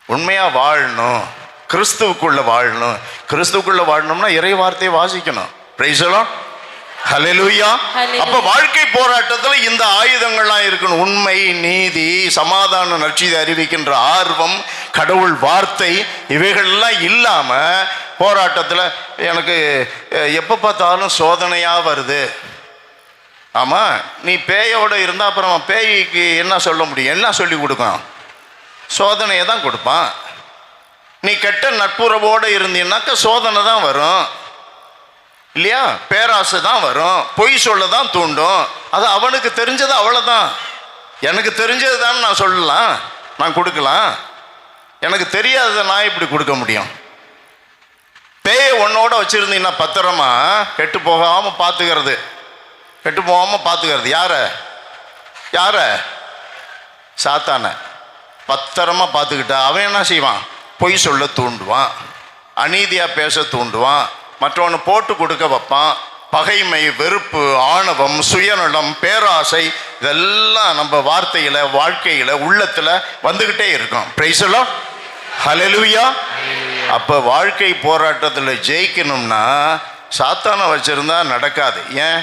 உண்மையாக வாழணும், கிறிஸ்துவுக்குள்ள வாழணும். கிறிஸ்துவுக்குள்ள வாழணும்னா இறை வார்த்தையை வாசிக்கணும். Praise the Lord. ஹல்லேலூயா. அப்ப வாழ்க்கை போராட்டத்தில் இந்த ஆயுதங்கள்லாம் இருக்கணும். உண்மை, நீதி, சமாதான நற்செய்தி அறிவிக்கின்ற ஆர்வம், கடவுள் வார்த்தை, இவைகள்லாம் இல்லாம போராட்டத்தில் எனக்கு எப்போ பார்த்தாலும் சோதனையாக வருது. ஆமா, நீ பேயோட இருந்தா அப்புறம் பேய்க்கு என்ன சொல்ல முடியும்? என்ன சொல்லி கொடுக்கும்? சோதனையை தான் கொடுப்பான். நீ கெட்ட நட்புறவோடு இருந்தீன்னாக்க சோதனை தான் வரும் இல்லையா? பேராசை தான் வரும், பொய் சொல்ல தான் தூண்டும். அது அவனுக்கு தெரிஞ்சது அவ்வளோதான். எனக்கு தெரிஞ்சது தான் நான் சொல்லலாம், நான் கொடுக்கலாம். எனக்கு தெரியாததை நான் இப்படி கொடுக்க முடியும்? பேயை உன்னோட வச்சுருந்தீங்கன்னா பத்திரமா கெட்டு போகாமல் பார்த்துக்கிறது, கெட்டு போகாமல் பார்த்துக்கிறது யார? சாத்தானை பத்திரமா பார்த்துக்கிட்டா அவன் என்ன செய்வான்? பொய் சொல்ல தூண்டுவான், அநீதியாக பேச தூண்டுவான், மற்றவனை போட்டு கொடுக்க வைப்பான். பகைமை, வெறுப்பு, ஆணவம், சுயநலம், பேராசை இதெல்லாம் நம்ம வார்த்தையில், வாழ்க்கையில், உள்ளத்தில் வந்துக்கிட்டே இருக்கும். பிரைஸ் தி லார்ட், ஹல்லேலூயா. அப்போ வாழ்க்கை போராட்டத்தில் ஜெயிக்கணும்னா சாத்தானை வச்சுருந்தா நடக்காது. ஏன்?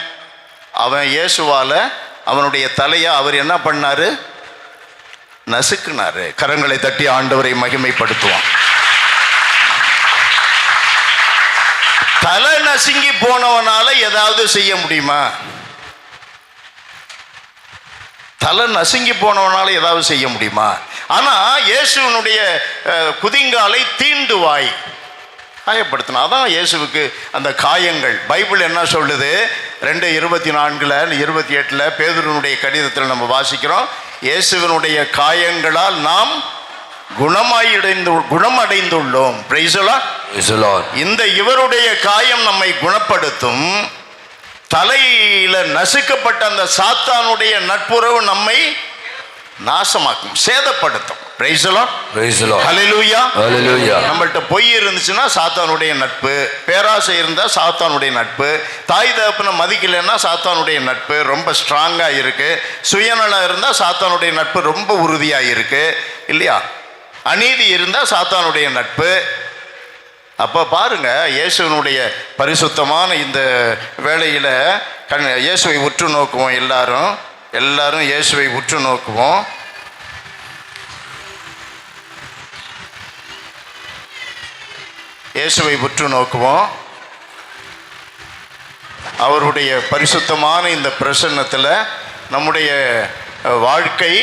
அவன் இயேசுவால் அவனுடைய தலையை அவர் என்ன பண்ணார்? நசுக்குனாரு. கரங்களை தட்டி ஆண்டவரை மகிமைப்படுத்துவான். தலை நசுங்கி போனவனால ஏதாவது செய்ய முடியுமா? தலை நசுங்கி போனவனால ஏதாவது செய்ய முடியுமா? ஆனா இயேசுனுடைய குதிங்காலை தீண்டுவாய் காயப்படுத்தினா. அதான் இயேசுவுக்கு அந்த காயங்கள். பைபிள் என்ன சொல்லுது? 2:24 28 பேதுருனுடைய கடிதத்தில் நம்ம வாசிக்கிறோம், இயேசுவினுடைய காயங்களால் நாம் குணமடைந்துள்ளோம். Price the Lord. இந்த இவருடைய காயம் நம்மை குணப்படுத்தும். தலையில நசுக்கப்பட்ட அந்த சாத்தானுடைய நட்புறவு நம்மை நாசமாக்கும், சேதப்படுத்தும். பிரைஸ் தி லார்ட், ஹல்லேலூயா. நம்மள்ட்ட பொய் இருந்துச்சுன்னா சாத்தானுடைய நட்பு, பேராசை இருந்தா சாத்தானுடைய நட்பு, தாய் தகப்பனை மதிக்கலைன்னா சாத்தானுடைய நட்பு ரொம்ப ஸ்ட்ராங்கா இருக்கு, சுயநலம் இருந்தா சாத்தானுடைய நட்பு ரொம்ப உறுதியா இருக்கு இல்லையா? அநீதி இருந்தா சாத்தானுடைய நட்பு. அப்ப பாருங்க, இயேசுனுடைய பரிசுத்தமான இந்த வேளையில இயேசுவை உற்று நோக்குவோம். எல்லாரும் இயேசுவை உற்று நோக்குவோம். இயேசுவை உற்று நோக்குவோம். அவருடைய பரிசுத்தமான இந்த பிரசன்னத்தில் நம்முடைய வாழ்க்கை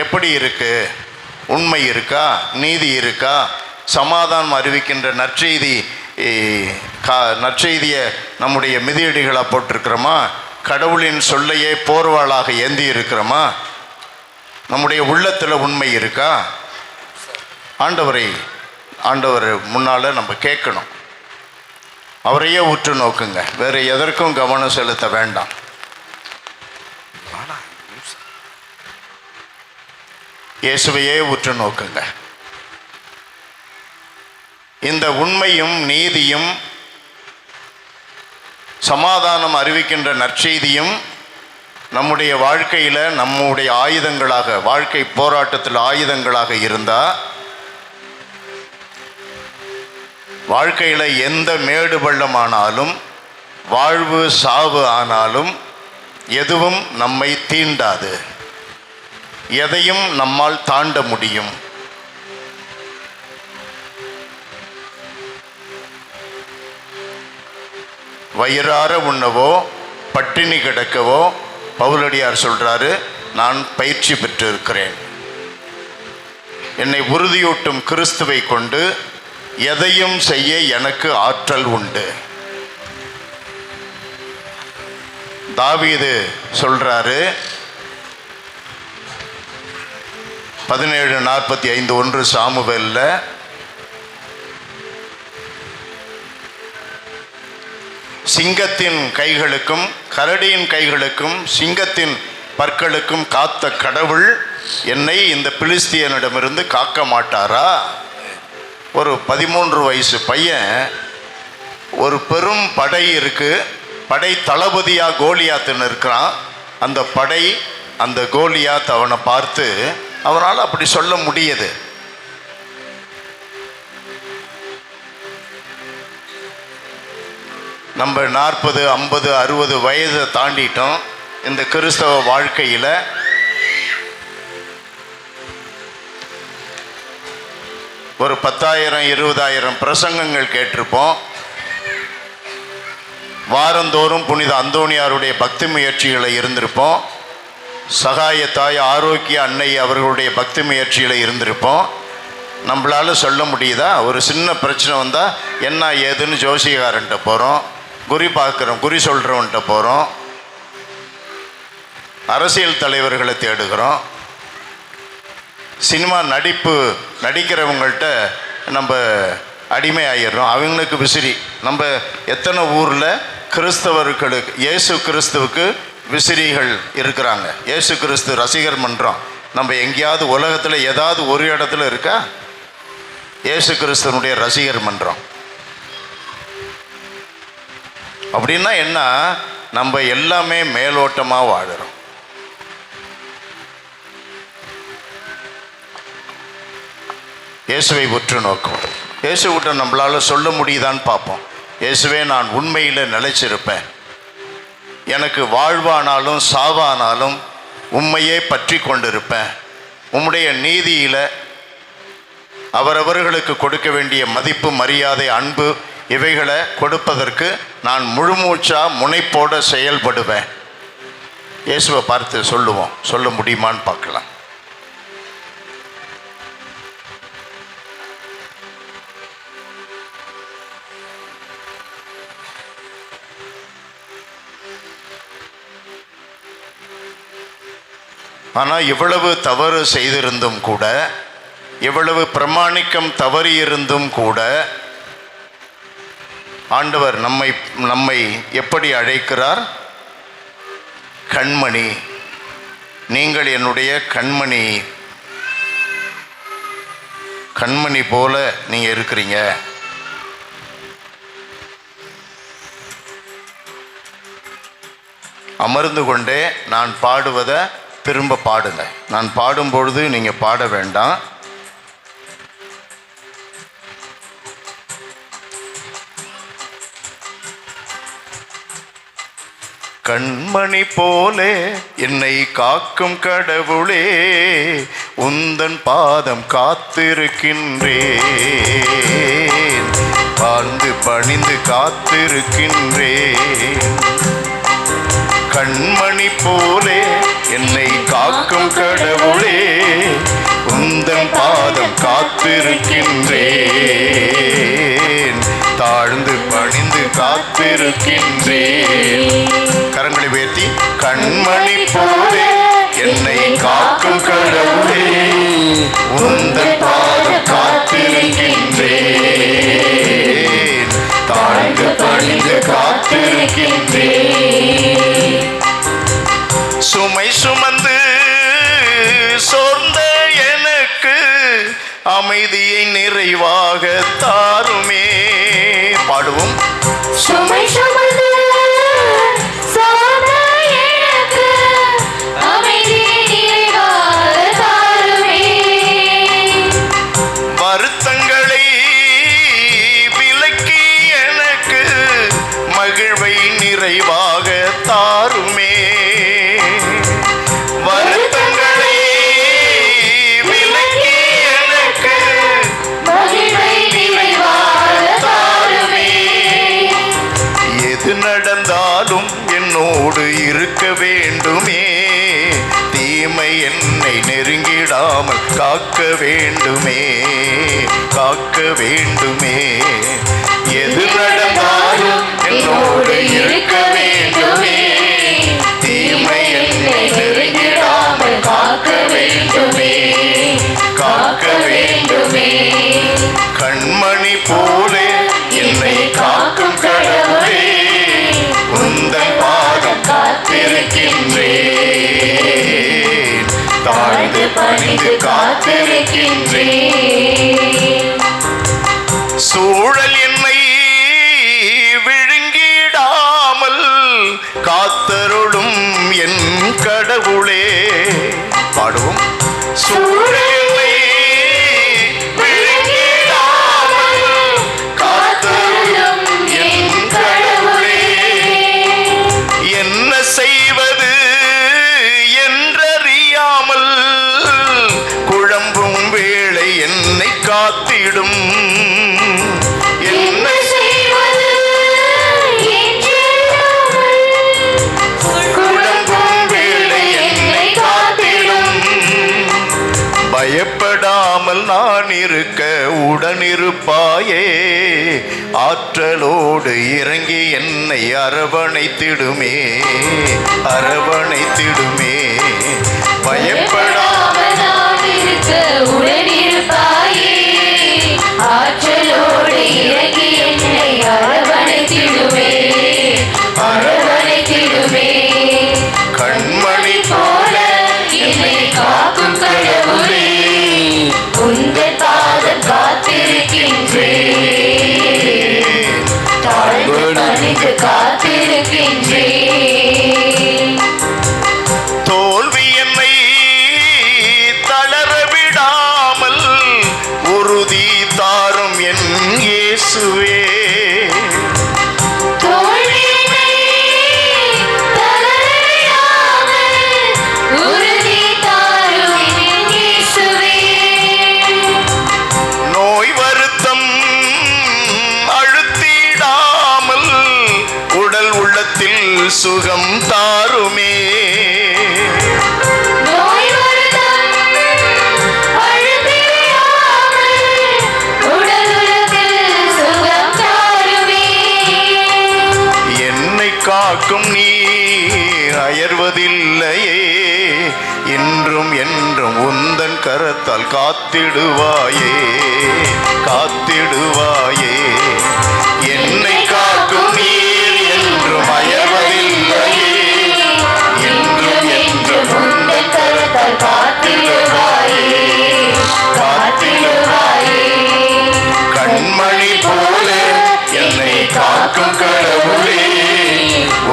எப்படி இருக்கு? உண்மை இருக்கா? நீதி இருக்கா? சமாதானம் அறிவிக்கின்ற நற்செய்தியை நம்முடைய மிதியடிகளாக போட்டிருக்கிறோமா? கடவுளின் சொல்லையே போர்வாளாக ஏந்தி இருக்கிறோமா? நம்முடைய உள்ளத்தில் உண்மை இருக்கா? ஆண்டவர் முன்னால் நம்ம கேட்கணும். அவரையே உற்று நோக்குங்க, வேறு எதற்கும் கவனம் செலுத்த வேண்டாம். இயேசுவையே உற்று நோக்குங்க. இந்த உண்மையும் நீதியும் சமாதானம் அறிவிக்கின்ற நற்செய்தியும் நம்முடைய வாழ்க்கையில் நம்முடைய ஆயுதங்களாக, வாழ்க்கை போராட்டத்தில் ஆயுதங்களாக இருந்தால், வாழ்க்கையில் எந்த மேடு பள்ளமானாலும், வாழ்வு சாவு ஆனாலும் எதுவும் நம்மை தீண்டாது, எதையும் நம்மால் தாண்ட முடியும். வயிறார உண்ணவோ பட்டினி கிடக்கவோ பவுலடியார் சொல்றாரு, நான் பயிற்சி பெற்று இருக்கிறேன். என்னை உறுதியூட்டும் கிறிஸ்துவை கொண்டு எதையும் செய்ய எனக்கு ஆற்றல் உண்டு. தாவீது சொல்றாரு 17:45 1 சாமுவேல்ல, சிங்கத்தின் கைகளுக்கும் கரடியின் கைகளுக்கும் சிங்கத்தின் பற்களுக்கும் காத்த கடவுள் என்னை இந்த பிலிஸ்தியனிடமிருந்து காக்க மாட்டாரா? ஒரு 13 வயசு பையன், ஒரு பெரும் படை இருக்கு, படை தளபதியா கோலியாத்துன்னு இருக்கிறான். அந்த கோலியாத் அவனை பார்த்து அவனால் அப்படி சொல்ல முடியுது. நம்ம 40, 50, 60 வயதை தாண்டிட்டோம். இந்த கிறிஸ்தவ வாழ்க்கையில் ஒரு 10,000 20,000 பிரசங்கங்கள் கேட்டிருப்போம். வாரந்தோறும் புனித அந்தோணியாருடைய பக்தி முயற்சிகளை இருந்திருப்போம். சகாய தாய் ஆரோக்கிய அன்னை அவர்களுடைய பக்தி முயற்சியில் இருந்திருப்போம். நம்மளால சொல்ல முடியுதா? ஒரு சின்ன பிரச்சனை வந்தால் என்ன ஏதுன்னு ஜோசியக்காரன்ட்ட போகிறோம், குறி பார்க்குறோம், குறி சொல்கிறவன்ட்ட போகிறோம், அரசியல் தலைவர்களை தேடுகிறோம், சினிமா நடிக்கிறவங்கள்ட்ட நம்ம அடிமை ஆகிடுறோம், அவங்களுக்கு விசிறி. நம்ம எத்தனை ஊரில் கிறிஸ்தவர்களுக்கு, இயேசு கிறிஸ்துவுக்கு விசிறிகள் இருக்கிறாங்க, இயேசு கிறிஸ்து ரசிகர் மன்றம், நம்ம எங்கேயாவது உலகத்தில் ஏதாவது ஒரு இடத்துல இருக்கா? இயேசு கிறிஸ்துவனுடைய ரசிகர் மன்றம் அப்படின்னா என்ன? நம்ம எல்லாமே மேலோட்டமாக வாழுறோம். இயேசுவை உற்று நோக்கும். இயேசு விட்ட நம்மளால் சொல்ல முடியுதான்னு பார்ப்போம். இயேசுவே, நான் உண்மையில் நிலைச்சிருப்பேன், எனக்கு வாழ்வானாலும் சாவானாலும் உண்மையே பற்றி கொண்டிருப்பேன், உம்முடைய நீதியில் அவரவர்களுக்கு கொடுக்க வேண்டிய மதிப்பு, மரியாதை, அன்பு இவைகளை கொடுப்பதற்கு நான் முழுமூச்சா முனைப்போட செயல்படுவேன். இயேசுவை பார்த்து சொல்லுவோம். சொல்ல முடியுமான்னு பார்க்கலாம். ஆனால் இவ்வளவு தவறு செய்திருந்தும் கூட, இவ்வளவு பிரமாணிக்கம் தவறியிருந்தும் கூட ஆண்டவர் நம்மை எப்படி அழைக்கிறார்? கண்மணி, நீங்கள் என்னுடைய கண்மணி, கண்மணி போல நீங்க இருக்கிறீங்க. அமர்ந்து கொண்டே நான் பாடுவதை திரும்ப பாடுங்க. நான் பாடும்பொழுது நீங்க பாட வேண்டாம். கண்மணி போலே என்னை காக்கும் கடவுளே, உந்தன் பாதம் காத்திருக்கின்றேன், வாழ்ந்து பணிந்து காத்திருக்கின்றேன். கண்மணி போலே என்னை காக்கும் கடவுளே, உந்தன் பாதம் காத்திருக்கின்றேன், தாழ்ந்து பணிந்து காத்திருக்கின்றேன். கரங்களை உயர்த்தி, கண்மணி போலே என்னை காக்கும் கடவுளே, உந்தன் பாதம் காத்திருக்கின்றேன், தாழ்ந்து பணிந்து காத்திருக்கின்றேன். சுமை சுமந்து சோர்ந்த எனக்கு அமைதியை நிறைவாக தாருமே. பாடுவோம். சுமை சுமந்து சோர்ந்த எனக்கு அமைதியை நிறைவாக தாருமே. வருத்தங்களை விலக்கி எனக்கு மகிழ்வை நிறைவாக தாருமே. வருத்தங்களை விலக்கி எனக்கு மகிழ்வை நிறைவாக தாருமே. எது நடந்தாலும் என்னோடு இருக்க வேண்டுமே, தீமை என்னை நெருங்கிடாமல் காக்க வேண்டுமே, காக்க வேண்டுமே. எது நடந்தாலும் என்னோடு இருக்க வேண்டுமே, தீமை என்னை நெருங்கிடாமல் காக்க வேண்டுமே, காக்க வேண்டுமே. கண்மணி போலே என்னை காக்கும் கடவுளே, உந்தன் பாதம் காத்திருக்கின்றேன், தாழ்ந்து பணிந்து காத்திருக்கின்றேன். சூழல் என்னை விழுங்கிடாமல் காத்தருளும் என் கடவுளே. பாடுவோம். சூழல் என்னை விழுங்கிடாமல் காத்தருளும் என் கடவுளே. என்ன செய்வது என்றறியாமல் குழம்பும் வேளை என்னை காத்திடும். என்ன செய்வது குழம்பும் வேளை என்னை காத்திடும். பயப்படாமல் நான் இருக்க உடனிருப்பாயே, ஆற்றலோடு இறங்கி என்னை அரவணைத்திடுமே, அரவணைத்திடுமே. பயப்படாமல் நான் இருக்க உடனிருப்பாயே, ஆற்றலோடு இறங்கி என்னை அரவணைத்திடுமே, அரவணைத்திடுமே. கண்மணி போல என்னை காக்கும் சுகம் தாருமே. நோய் வருத்தம் அழுத்திடாமல் உடலுலகில் சுகம் தாருமே. என்னை காக்கும் நீ அயர்வதில்லையே, இன்றும் என்றும் உந்தன் கரத்தால் காத்திடுவாயே, காத்திடுவாயே. என்னை காக்கும் நீர் என்றும் அயர்வதில்லையே, இன்றும் என்றும் உந்தன் கரத்தால் காத்திடுவாயே, காத்திடுவாயே. கண்மணி போல என்னை காக்கும் கடவுளே,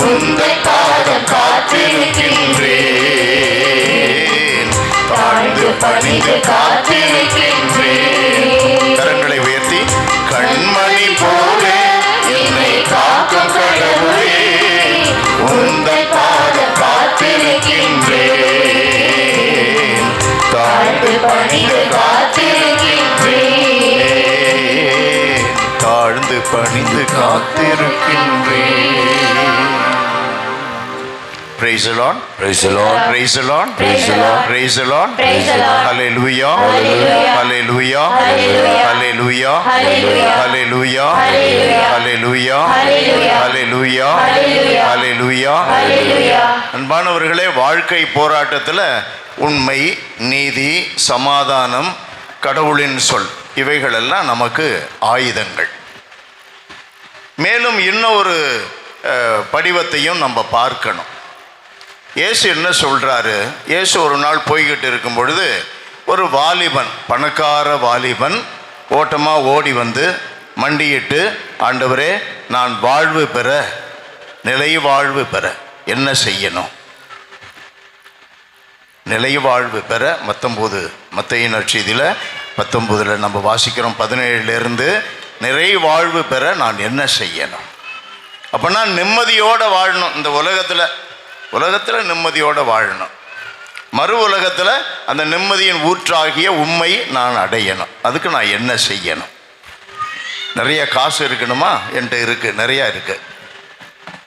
உந்தன் பாதம் காத்திருக்கின்றேன், தாழ்ந்து பணிந்து காத்திருக்கின்றேன். கரங்களை உயர்த்தி, கண்மணி போல என்னை காக்கும் கடவுளே, உந்தன் பாதம் காத்திருக்கின்றேன், தாழ்ந்து பணிந்து காத்திருக்கின்றேன், தாழ்ந்து பணிந்து காத்திருக்கின்றேன். Praise the Lord. Praise the Lord. Praise the Lord. Praise the Lord. Praise the Lord. Praise the Lord. Hallelujah. Hallelujah. Hallelujah. Hallelujah. Hallelujah. Hallelujah. Hallelujah. Hallelujah. Hallelujah. Hallelujah. Hallelujah. Hallelujah. Hallelujah. Hallelujah. அன்பானவர்களே, வாழ்க்கை போராட்டத்தில் உண்மை, நீதி, சமாதானம், கடவுளின் சொல், இவைகளெல்லாம் நமக்கு ஆயுதங்கள். மேலும் இன்னொரு படிவத்தையும் நம்ம பார்க்கணும். இயேசு என்ன சொல்றாரு? இயேசு ஒரு நாள் போய்கிட்டு இருக்கும் பொழுது ஒரு வாலிபன், பணக்கார வாலிபன் ஓட்டமா ஓடி வந்து மண்டியிட்டு, ஆண்டவரே, நான் வாழ்வு பெற, நிலை வாழ்வு பெற என்ன செய்யணும்? நிலை வாழ்வு பெற 19 மத்தேயு நற்செய்தியில் 19 நம்ம வாசிக்கிறோம். 17 நிறை வாழ்வு பெற நான் என்ன செய்யணும்? அப்போனா நிம்மதியோடு வாழணும். இந்த உலகத்தில் நிம்மதியோடு வாழணும். மறு உலகத்தில் அந்த நிம்மதியின் ஊற்றாகிய உண்மை நான் அடையணும். அதுக்கு நான் என்ன செய்யணும்? நிறைய காசு இருக்கணுமா? என்கிட்ட இருக்குது, நிறையா இருக்குது.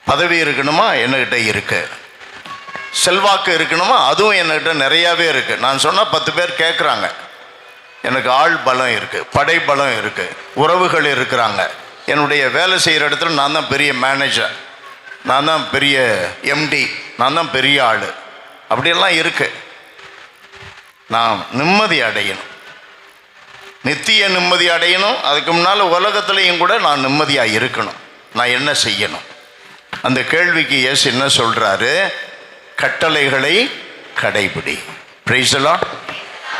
பதவி இருக்கணுமா? என்கிட்ட இருக்குது. செல்வாக்கு இருக்கணுமா? அதுவும் என்கிட்ட நிறையாவே இருக்குது. நான் சொன்னால் 10 பேர் கேட்குறாங்க. எனக்கு ஆள் பலம் இருக்குது, படை பலம் இருக்குது, உறவுகள் இருக்கிறாங்க. என்னுடைய வேலை செய்கிற இடத்துல நான் தான் பெரிய மேனேஜர், நான் தான் பெரிய எம்டி, நான் தான் பெரிய ஆள். அப்படியெல்லாம் இருக்கு. நான் நிம்மதி அடையணும், நித்திய நிம்மதி அடையணும். அதுக்கு முன்னால் உலகத்துலேயும் கூட நான் நிம்மதியாக இருக்கணும். நான் என்ன செய்யணும்? அந்த கேள்விக்கு இயேசு என்ன சொல்கிறாரு? கட்டளைகளை கடைபிடி. Praise the Lord.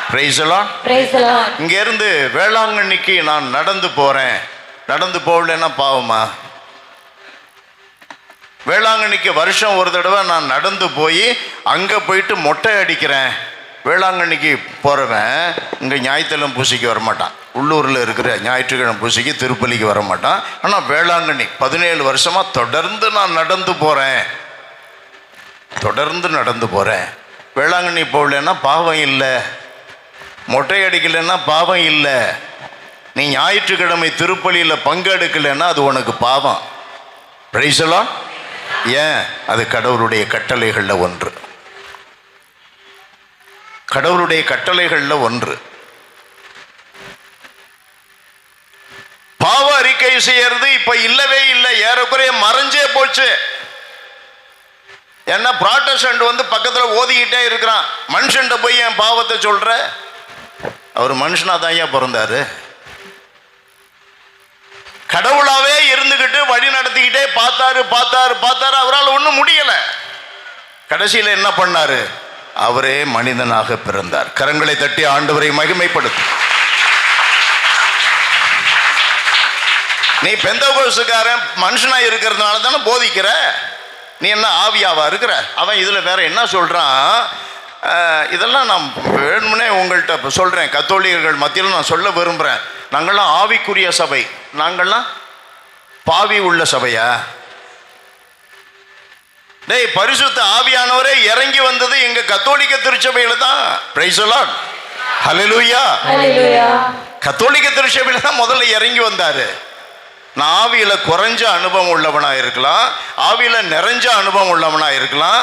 Praise the Lord. Praise the Lord. இங்கேருந்து வேளாங்கண்ணிக்கு நான் நடந்து போகிறேன். நடந்து போகலன்னா பாவமா? வேளாங்கண்ணிக்கு வருஷம் ஒரு தடவை நான் நடந்து போய் அங்கே போயிட்டு மொட்டை அடிக்கிறேன். வேளாங்கண்ணிக்கு போகிறவன் இங்கே ஞாயிற்றுக்கிழமை பூசைக்கு வரமாட்டான். உள்ளூரில் இருக்கிற ஞாயிற்றுக்கிழமை பூசைக்கு திருப்பலிக்கு வரமாட்டான். ஆனால் வேளாங்கண்ணி 17 வருஷமாக தொடர்ந்து நான் நடந்து போகிறேன், தொடர்ந்து நடந்து போகிறேன். வேளாங்கண்ணி போகலன்னா பாவம் இல்லை, மொட்டை அடிக்கலைன்னா பாவம் இல்லை. நீ ஞாயிற்றுக்கிழமை திருப்பலியில் பங்கெடுக்கலைன்னா அது உனக்கு பாவம். Price the Lord. ஏன்? அது கடவுளுடைய கட்டளைகளில் ஒன்று. கடவுளுடைய கட்டளைகளில் ஒன்று. பாவ அறிக்கை செய்யறது இப்ப இல்லவே இல்லை, ஏறக்குறைய மறைஞ்சே போச்சு. ஏன்னா புராட்டஸ்டன்ட் வந்து பக்கத்தில் ஓதிக்கிட்டே இருக்கிறான். மனுஷன்ட்ட போய் என் பாவத்தை சொல்ற? அவர் மனுஷனா தான் ஏன் பிறந்தாரு? கடவுளாவே இருந்துகிட்டு வழி நடத்திக்கிட்டே பார்த்தாரு பார்த்தாரு பார்த்தாரு, அவரால் ஒன்றும் முடியல. கடைசியில் என்ன பண்ணாரு? அவரே மனிதனாக பிறந்தார். கரங்களை தட்டி ஆண்டவரை மகிமைப்படுத்து. நீ பெந்தகோஸ்துக்காரன் மனுஷனா இருக்கிறதுனால தானே போதிக்கிற. நீ என்ன ஆவியாவா இருக்கிற? அவன் இதுல வேற என்ன சொல்றான்? இதெல்லாம் நான் வேணும்னே உங்கள்கிட்ட சொல்றேன். கத்தோலிகர்கள் மத்தியில் நான் சொல்ல விரும்புகிறேன். நாங்கள்லாம் ஆவிக்குரிய சபை, நாங்கள்லாம் பாவி உள்ள சபையா? டேய், பரிசுத்த ஆவியானவரே இறங்கி வந்தது எங்க கத்தோலிக்க திருச்சபையில தான். Praise the Lord. Hallelujah. Hallelujah. கத்தோலிக்க திருச்சபையில தான் முதல்ல இறங்கி வந்தாரு. நான் ஆவியில குறைஞ்ச அனுபவம் உள்ளவனா இருக்கலாம், ஆவியில நிறைஞ்ச அனுபவம் உள்ளவனா இருக்கலாம்.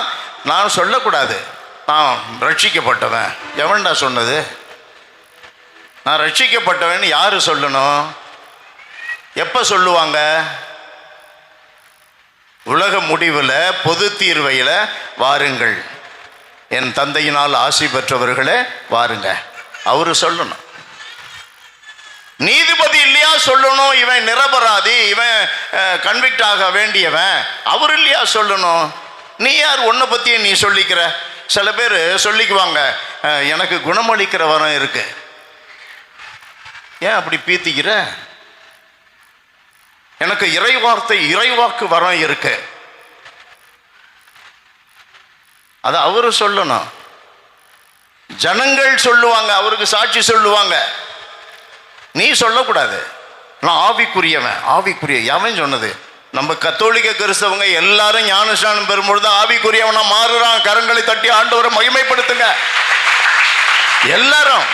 நான் சொல்லக்கூடாது நான் ரட்சிக்கப்பட்டவன். எவன்டா சொன்னது? நான் ரட்சிக்கப்பட்டவன் யாரு சொல்லணும்? எப்ப சொல்லுவாங்க? உலக முடிவில் பொது தீர்வையில் வாருங்கள், என் தந்தையினால் ஆசி பெற்றவர்களே வாருங்க, அவரு சொல்லணும். நீதிபதி இல்லையா சொல்லணும் இவன் நிரபராதி, இவன் கன்விக்ட் ஆக வேண்டியவன், அவர் இல்லையா சொல்லணும்? நீ யார் உன்னை பத்தியே நீ சொல்லிக்கிற? சில பேர் சொல்லிக்குவாங்க, எனக்கு குணமளிக்கிற வரம் இருக்கு. ஏன் அப்படி பீத்திக்கிற? எனக்கு இறைவாக்கு வரம் இருக்கு, அது அவரு சொல்லணும். ஜனங்கள் சொல்லுவாங்க, அவருக்கு சாட்சி சொல்லுவாங்க, நீ சொல்லக்கூடாது. நான் ஆவிக்குரிய எவன் சொன்னது? நம்ம கத்தோலிக்க கிறிஸ்தவங்க எல்லாரும் ஞானஸ்நானம் பெறும்பொழுது ஆவிக்குரியவனா மாறுறான். கரங்களை தட்டி ஆண்டவரை மகிமைப்படுத்துங்க எல்லாரும்.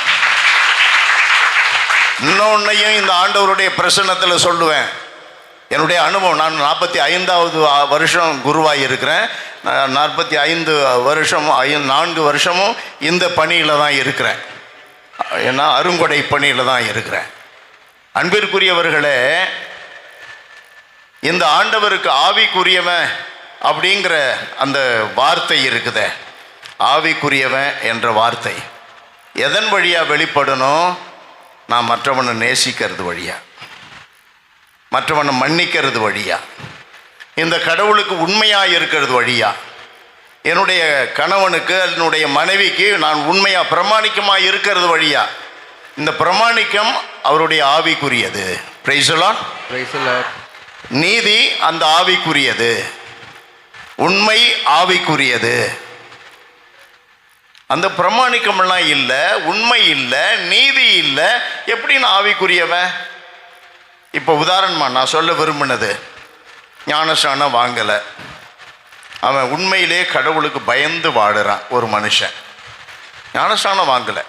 இன்னொன்னையும் இந்த ஆண்டவருடைய பிரசன்னத்தில் சொல்லுவேன், என்னுடைய அனுபவம். நான் 45வது வருஷம் குருவாக இருக்கிறேன். 45 வருஷமும் 4 வருஷமும் இந்த பணியில் தான் இருக்கிறேன். ஏன்னா அருங்கொடை பணியில் தான் இருக்கிறேன். அன்பிற்குரியவர்களே, இந்த ஆண்டவருக்கு ஆவிக்குரியவன் அப்படிங்கிற அந்த வார்த்தை இருக்குதே, ஆவிக்குரியவன் என்ற வார்த்தை எதன் வழியா வெளிப்படணும்? நான் மற்றவனை நேசிக்கிறது வழியா, மற்றவனை மன்னிக்கிறது வழியா, இந்த கடவுளுக்கு உண்மையாக இருக்கிறது வழியா, என்னுடைய கணவனுக்கு என்னுடைய மனைவிக்கு நான் உண்மையாக பிரமாணிக்கமாக இருக்கிறது வழியா. இந்த பிரமாணிக்கம் அவருடைய ஆவிக்குரியது. Praise the Lord. Praise the Lord. நீதி அந்த ஆவிக்குரியது, உண்மை ஆவிக்குரியது. அந்த பிரமாணிக்கம்லாம் இல்லை, உண்மை இல்லை, நீதி இல்லை, எப்படி நான் ஆவிக்குரியவன்? இப்போ உதாரணமாக நான் சொல்ல விரும்பினது, ஞானஸ்நானம் வாங்கலை, அவன் உண்மையிலே கடவுளுக்கு பயந்து வாடுறான். ஒரு மனுஷன் ஞானஸ்நானம் வாங்கலை,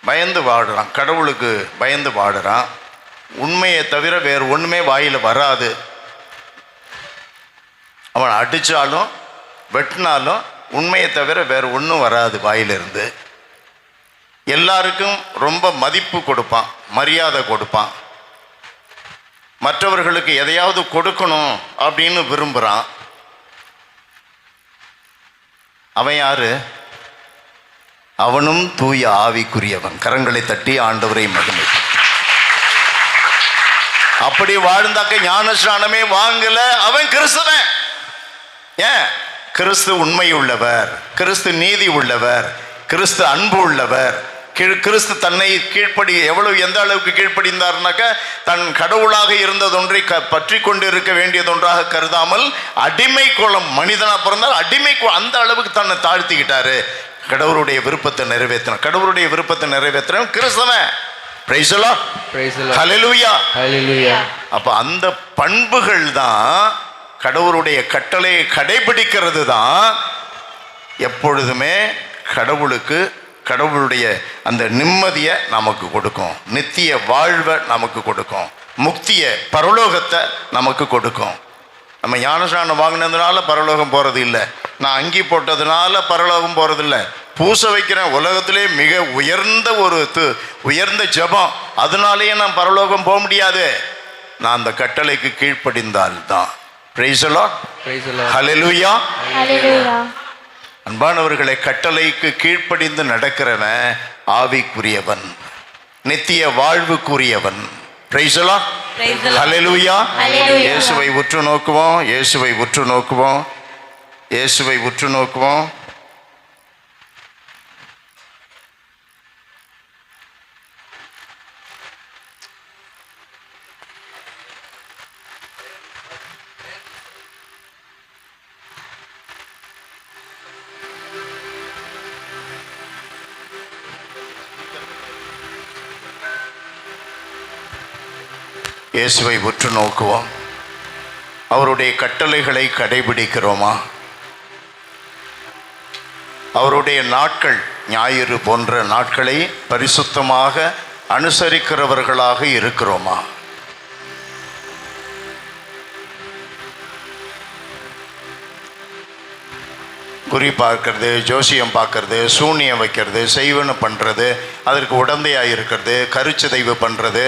பயந்து வாடுறான், கடவுளுக்கு பயந்து வாடுறான். உண்மையை தவிர வேறு ஒன்றுமே வாயில் வராது. அவன் அடித்தாலும் வெட்டினாலும் உண்மையை தவிர வேறு ஒன்றும் வராது வாயிலிருந்து. எல்லாருக்கும் ரொம்ப மதிப்பு கொடுப்பான், மரியாதை கொடுப்பான், மற்றவர்களுக்கு எதையாவது கொடுக்கணும் அப்படின்னு விரும்புகிறான். அவன் யாரு? அவனும் தூய ஆவிக்குரியவன். கரங்களை தட்டி ஆண்டவரை மகிமை. அப்படி வாழ்ந்தாக்க ஞானஸ்நானமே வாங்கல, அவன் கிறிஸ்தவன். ஏன்? கிறிஸ்து உண்மை உள்ளவர், கிறிஸ்து நீதி உள்ளவர், கிறிஸ்து அன்பு உள்ளவர். கிறிஸ்து தன்னை எந்த அளவுக்கு கீழ்ப்படிந்தார்னாக்க, தன் கடவுளாக இருந்ததொன்றை பற்றி கொண்டு இருக்க வேண்டியதொன்றாக கருதாமல், அடிமை கோலம், மனிதனா பிறந்தால் அடிமை அந்த அளவுக்கு தன்னை தாழ்த்திக்கிட்டாரு. கடவுளுடைய விருப்பத்தை நிறைவேற்றினார். கடவுளுடைய விருப்பத்தை நிறைவேற்றின கிறிஸ்தவன். Praise the Lord. Praise the Lord. Hallelujah. Hallelujah. அப்ப அந்த பண்புகள் தான், கடவுளுடைய கட்டளையை கடைபிடிக்கிறது தான் எப்பொழுதுமே கடவுளுடைய அந்த நிம்மதியை நமக்கு கொடுக்கும், நித்திய வாழ்வை நமக்கு கொடுக்கும், முக்தியை, பரலோகத்தை நமக்கு கொடுக்கும். நம்ம ஞானஸ்நானம் வாங்கினதுனால பரலோகம் போகிறது இல்லை, நான் அங்கி போட்டதுனால பரலோகம் போகிறது இல்லை. பூச வைக்கிறேன், உலகத்திலே மிக உயர்ந்த ஜெபம், அதனாலேயே நான் பரலோகம் போக முடியாது. நான் அந்த கட்டளைக்கு கீழ்ப்படிந்தால் தான். Praise the Lord. Praise the Lord. Hallelujah. Hallelujah. அன்பானவர்களை, கட்டளைக்கு கீழ்ப்படிந்து நடக்கிறவன் ஆவிக்குரியவன், நித்திய வாழ்வுக்குரியவன். Price the Lord. ஹல்லேலூயா. இயேசுவை உற்று நோக்குவோம், இயேசுவை உற்று நோக்குவோம், இயேசுவை உற்று நோக்குவோம். இயேசுவை உற்று நோக்குவோம். அவருடைய கட்டளைகளை கடைபிடிக்கிறோமா? அவருடைய நாட்கள், ஞாயிறு போன்ற நாட்களை பரிசுத்தமாக அனுசரிக்கிறவர்களாக இருக்கிறோமா? குறி பார்க்கறது, ஜோசியம் பார்க்கறது, சூனியம் வைக்கிறது, செய்வன பண்ணுறது, அதற்கு உடந்தையாக இருக்கிறது, கருச்சிதைவு பண்ணுறது,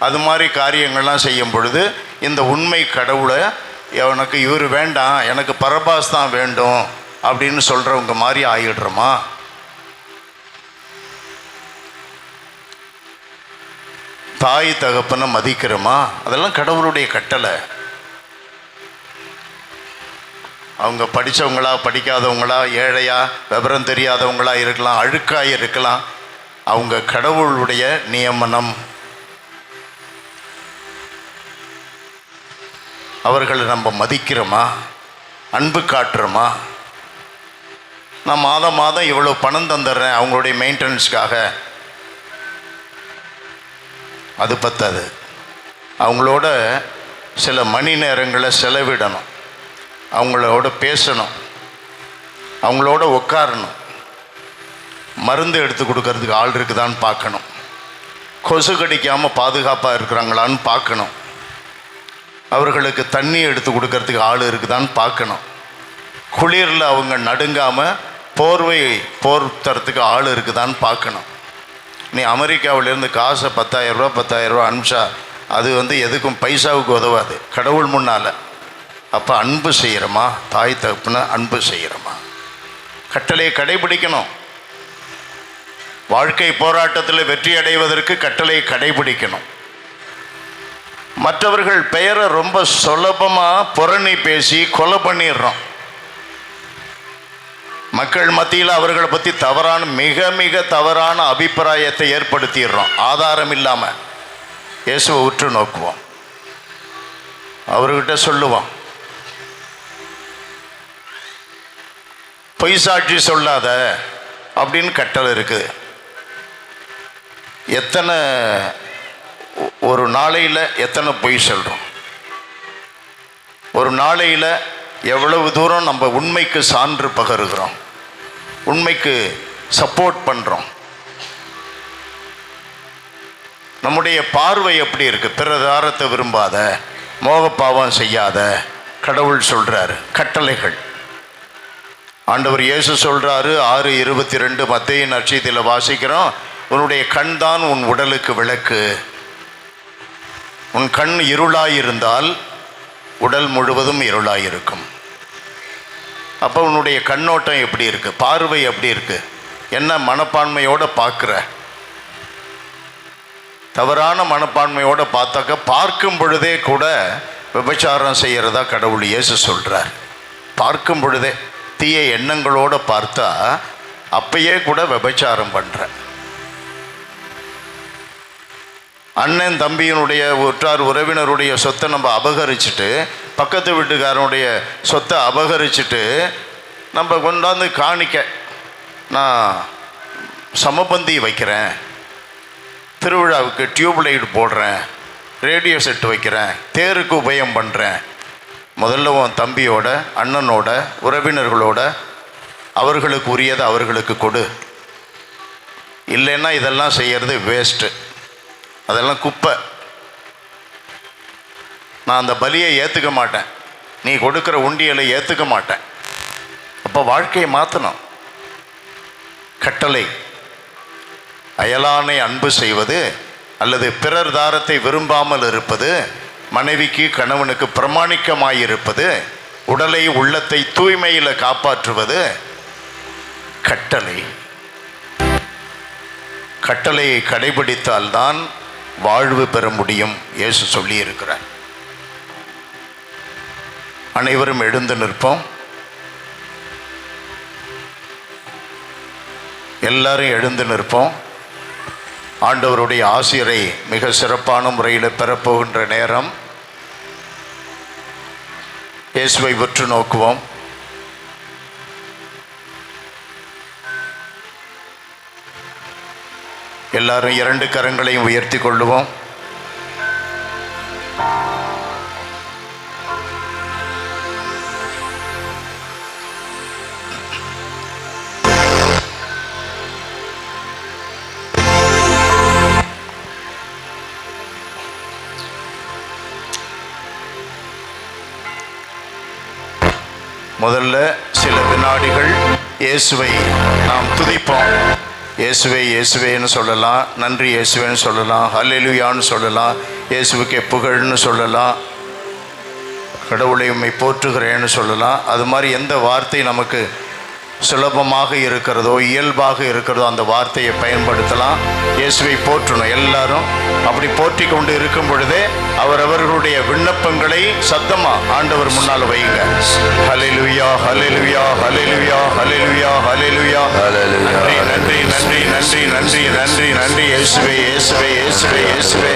அது மாதிரி காரியங்கள்லாம் செய்யும் பொழுது இந்த உண்மை கடவுளை எனக்கு இவர் வேண்டாம், எனக்கு பரபாஸ் தான் வேண்டும் அப்படின்னு சொல்கிறவங்க மாதிரி ஆகிடுறோமா? தாய் தகப்பனை மதிக்கிறோமா? அதெல்லாம் கடவுளுடைய கட்டளை. அவங்க படித்தவங்களா படிக்காதவங்களா, ஏழையா விவரம் தெரியாதவங்களா இருக்கலாம், அழுக்காக இருக்கலாம், அவங்க கடவுளுடைய நியமனம். அவர்களை நம்ம மதிக்கிறோமா? அன்பு காட்டுறோமா? நான் மாதம் மாதம் இவ்வளோ பணம் தந்துடுறேன் அவங்களுடைய மெயின்டெனன்ஸ்க்காக, அது பத்தாது. அவங்களோட சில மணி நேரங்களை செலவிடணும், அவங்களோட பேசணும், அவங்களோட உட்காரணும், மருந்து எடுத்து கொடுக்கறதுக்கு ஆள் இருக்குதான்னு பார்க்கணும், கொசு கடிக்காமல் பாதுகாப்பாக இருக்கிறாங்களான்னு பார்க்கணும், அவர்களுக்கு தண்ணி எடுத்து கொடுக்கறதுக்கு ஆள் இருக்குதான்னு பார்க்கணும், குளிரில் அவங்க நடுங்காமல் போர்வை போர்த்துறதுக்கு ஆள் இருக்குதான்னு பார்க்கணும். நீ அமெரிக்காவிலேருந்து காசை 10,000 ரூபா அனுப்பிச்சா அது எதுக்கும் பைசாவுக்கு உதவாது கடவுள் முன்னால். அப்போ அன்பு செய்கிறோமா? தாய் தகப்பனை அன்பு செய்கிறோமா? கட்டளையை கடைபிடிக்கணும். வாழ்க்கை போராட்டத்தில் வெற்றி அடைவதற்கு கட்டளையை கடைபிடிக்கணும். மற்றவர்கள் பெயரை ரொம்ப சுலபமாக புரணி பேசி கொலை பண்ணிடுறோம். மக்கள் மத்தியில் அவர்களை பற்றி தவறான மிக மிக தவறான அபிப்பிராயத்தை ஏற்படுத்திடுறோம் ஆதாரம் இல்லாமல். இயேசுவை உற்று நோக்குவோம், அவர்கிட்ட சொல்லுவோம், பொய் சாட்சி சொல்லாத அப்படின்னு கட்டளை இருக்குது. எத்தனை ஒரு நாளையில் எத்தனை பொய் சொல்கிறோம்? ஒரு நாளையில் எவ்வளவு தூரம் நம்ம உண்மைக்கு சான்று பகருகிறோம், உண்மைக்கு சப்போர்ட் பண்ணுறோம்? நம்முடைய பார்வை எப்படி இருக்குது? பிறதாரத்தை விரும்பாத, மோகப்பாவம் செய்யாத, கடவுள் சொல்கிறாரு கட்டளைகள். ஆண்டவர் இயேசு சொல்கிறாரு 6:22 மத்தேயு நற்செய்தியில் வாசிக்கிறோம், உன்னுடைய கண் தான் உன் உடலுக்கு விளக்கு. உன் கண் இருளாயிருந்தால் உடல் முழுவதும் இருளாயிருக்கும். அப்போ உன்னுடைய கண்ணோட்டம் எப்படி இருக்குது? பார்வை எப்படி இருக்குது? என்ன மனப்பான்மையோடு பார்க்குற? தவறான மனப்பான்மையோடு பார்த்தாக்க பார்க்கும் பொழுதே கூட விபச்சாரம் செய்கிறதா கடவுள் இயேசு சொல்கிறார். பார்க்கும் பொழுதே தீய எண்ணங்களோடு பார்த்தா அப்பயே கூட விபச்சாரம் பண்ணுற. அண்ணன் தம்பியினுடைய உற்றார் உறவினருடைய சொத்தை நம்ம அபகரிச்சுட்டு, பக்கத்து வீட்டுக்காரனுடைய சொத்தை அபகரிச்சுட்டு நம்ம கொண்டாந்து காணிக்க, நான் சமபந்தி வைக்கிறேன், திருவிழாவுக்கு டியூப் லைட் போடுறேன், ரேடியோ செட்டு வைக்கிறேன், தேருக்கு உபயம் பண்ணுறேன். முதல்ல உன் தம்பியோட, அண்ணனோட, உறவினர்களோட அவர்களுக்கு உரியதை அவர்களுக்கு கொடு. இல்லைன்னா இதெல்லாம் செய்கிறது வேஸ்ட்டு, அதெல்லாம் குப்பை. நான் அந்த பலியை ஏற்றுக்க மாட்டேன், நீ கொடுக்குற உண்டியலை ஏற்றுக்க மாட்டேன். அப்போ வாழ்க்கையை மாற்றணும். கட்டளை அயலானை அன்பு செய்வது அல்லது பிறர் தாரத்தை விரும்பாமல் இருப்பது, மனைவிக்கு கணவனுக்கு பிரமாணிக்கமாயிருப்பது, உடலை உள்ளத்தை தூய்மையில் காப்பாற்றுவது கட்டளை. கட்டளையை கடைபிடித்தால்தான் வாழ்வு பெற முடியும் இயேசு சொல்லி இருக்கிறார். அனைவரும் எழுந்து நிற்போம். எல்லாரும் எழுந்து நிற்போம். ஆண்டவருடைய ஆசிரை மிக சிறப்பான முறையில் பெறப்போகின்ற நேரம். இயேசுவை உற்று நோக்குவோம். எல்லாரும் 2 கரங்களையும் உயர்த்தி கொள்ளுவோம். முதல்ல சில வினாடிகள் இயேசுவை நாம் துதிப்போம். இயேசுவே இயேசுவேன்னு சொல்லலாம், நன்றி இயேசுவேன்னு சொல்லலாம், ஹல்லேலூயான்னு சொல்லலாம், இயேசுவுக்கே புகழ்னு சொல்லலாம், கடவுளை உம்மை போற்றுகிறேன்னு சொல்லலாம். அது மாதிரி எந்த வார்த்தை நமக்கு சுலபமாக இருக்கிறதோ இயல்பாக இருக்கிறதோ அந்த வார்த்தையை பயன்படுத்தலாம். இயேசுவை போற்றணும். எல்லாரும் அப்படி போற்றி கொண்டு இருக்கும் பொழுதே அவரவர்களுடைய விண்ணப்பங்களை சத்தமா ஆண்டவர் முன்னால் வைங்க. ஹல்லேலூயா ஹல்லேலூயா ஹல்லேலூயா ஹல்லேலூயா ஹல்லேலூயா. நன்றி நன்றி நன்றி நன்றி நன்றி நன்றி நன்றி இயேசுவே இயேசுவே இயேசுவே இயேசுவே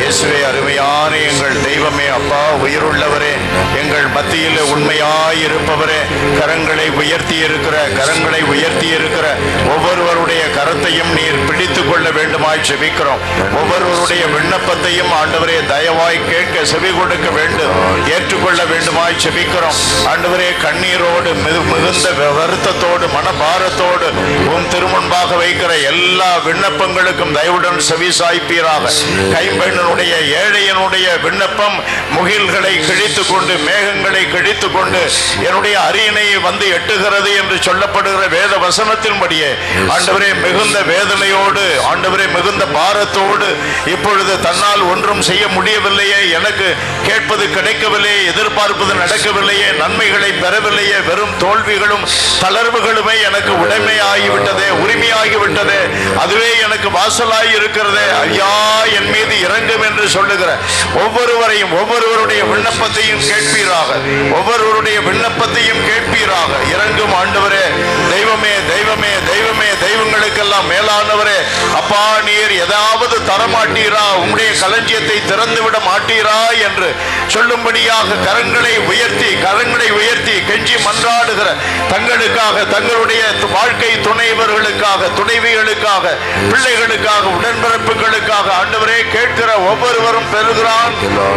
இயேசுவே. அருமையான எங்கள் தெய்வமே, அப்பா உயிருள்ளவரே, எங்கள் மத்தியில் உண்மையாய் இருப்பவரே, கரங்களை உயர்த்தி இருக்கிற ஒவ்வொருவருடைய கரத்தையும் நீர் பிடித்து கொள்ள வேண்டுமாய் செபிக்கிறோம். ஒவ்வொருவருடைய விண்ணப்பத்தையும் ஆண்டவரே தயவாய் கேட்க செவி கொடுக்க வேண்டும், ஏற்றுக்கொள்ள வேண்டுமாய் செபிக்கிறோம். ஆண்டவரே, கண்ணீரோடு மிகுந்த வருத்தத்தோடு மனபாரத்தோடு உம் திருமுன்பாக வைக்கிற எல்லா விண்ணப்பங்களுக்கும் தயவுடன் செவி சாய்ப்பீராக. கைம்பெண்ணனுடைய ஏழையனுடைய விண்ணப்பம் முகில்களை கிழித்து கொண்டு மேகங்களை கிழித்து கொண்டு என்னுடைய அரியணை வந்து எட்டுகிறது என்று சொல்லப்படுகிற வேத வசனத்தின்படியே ஆண்டவரே மிகுந்த வேதனையோடு, ஆண்டவரே மிகுந்த பாரத்தோடு, இப்பொழுது தன்னால் ஒன்றும் செய்ய முடியவில்லையே, எனக்கு கேட்பது கிடைக்கவில்லையே, எதிர்பார்ப்பது நடக்கவில்லையே, நன்மைகளை பெறவில்லையே, வெறும் தோல்விகளும் தளர்வுகளுமே எனக்கு உடைமையாகிவிட்டதே, உரிமையாகிவிட்டதே, அதுவே எனக்கு வாசலாகி இருக்கிறதே, ஐயா என் மீது இறங்கும் என்று சொல்லுகிற ஒவ்வொருவரையும் ஒவ்வொருவருடைய விண்ணப்பத்தையும் கேட்பீராக, ஒவ்வொருவருடைய விண்ணப்பத்தையும் கேட்பீராக. இறங்கும் ஆண்டவரே, தெய்வமே தெய்வமே தெய்வமே, தெய்வங்களுக்கெல்லாம் மேலானவரே, அப்பா நீர் ஏதாவது தரமாட்டீரா, உம்முடைய களஞ்சியத்தை திறந்து விட மாட்டீரா என்று சொல்லும்படியாக கரங்களை உயர்த்தி கெஞ்சி மன்றாடுகிற தங்களுக்காக, தங்களுடைய வாழ்க்கை துணைவர்களுக்காக, துணைவிகளுக்காக, பிள்ளைகளுக்காக, உடன்பிறப்புகளுக்காக ஆண்டவரே கேட்கிற ஒவ்வொருவரும் பெறுகிறான்,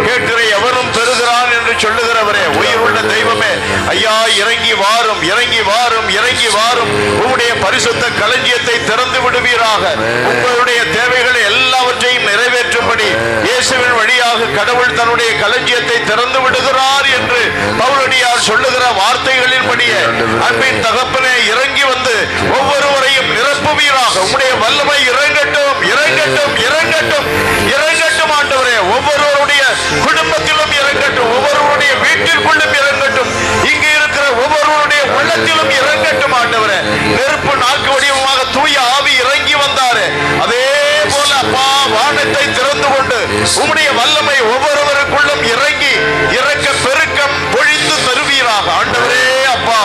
கேட்கிற எவரும் பெறுகிறான் என்று சொல்லுகிறவரே, உயிருள்ள தெய்வமே, ஐயா இறங்கி வாரும், இறங்கி வாரும், இறங்கி வாரும். உம்முடைய பரிசுத்த களஞ்சியத்தை திறந்து விடுவீராக. உங்களுடைய தேவைகளை எல்லாவற்றையும் நிறைவேற்றும்படி இயேசுவின் வழியாக கடவுள் தன்னுடைய களஞ்சியத்தை திறந்து விடுகிறார் என்று பவுலடியார் சொல்லுகிற வார்த்தைகளின்படியே அன்பின் தகப்பனே இறங்கி வந்து ஒவ்வொருவரையும் நிரப்புவீராக. உம்முடைய வல்லமை இறங்கட்டும், இறங்கட்டும், இறங்கட்டும், இறங்கட்டும் ஆண்டவரே. ஒவ்வொருவருடைய குடும்பத்திலும் இறங்கட்டும், ஒவ்வொருவருடைய வீட்டிற்குள்ளும் இறங்கட்டும், இங்கு இருக்கிற ஒவ்வொருவருடைய உள்ளத்திலும் இறங்கட்டும் ஆண்டவரே. நெருப்பு நாக்கு வடிவமாக தூய ஆவி இறங்கி வந்தாரே, அதே போல அப்பா வானத்தை திறந்து கொண்டு உம்முடைய வல்லமை ஒவ்வொருவருக்குள்ளும் இறங்கி இறக்க பெருக்கம் பொழிந்து தருவீராக ஆண்டவரே. அப்பா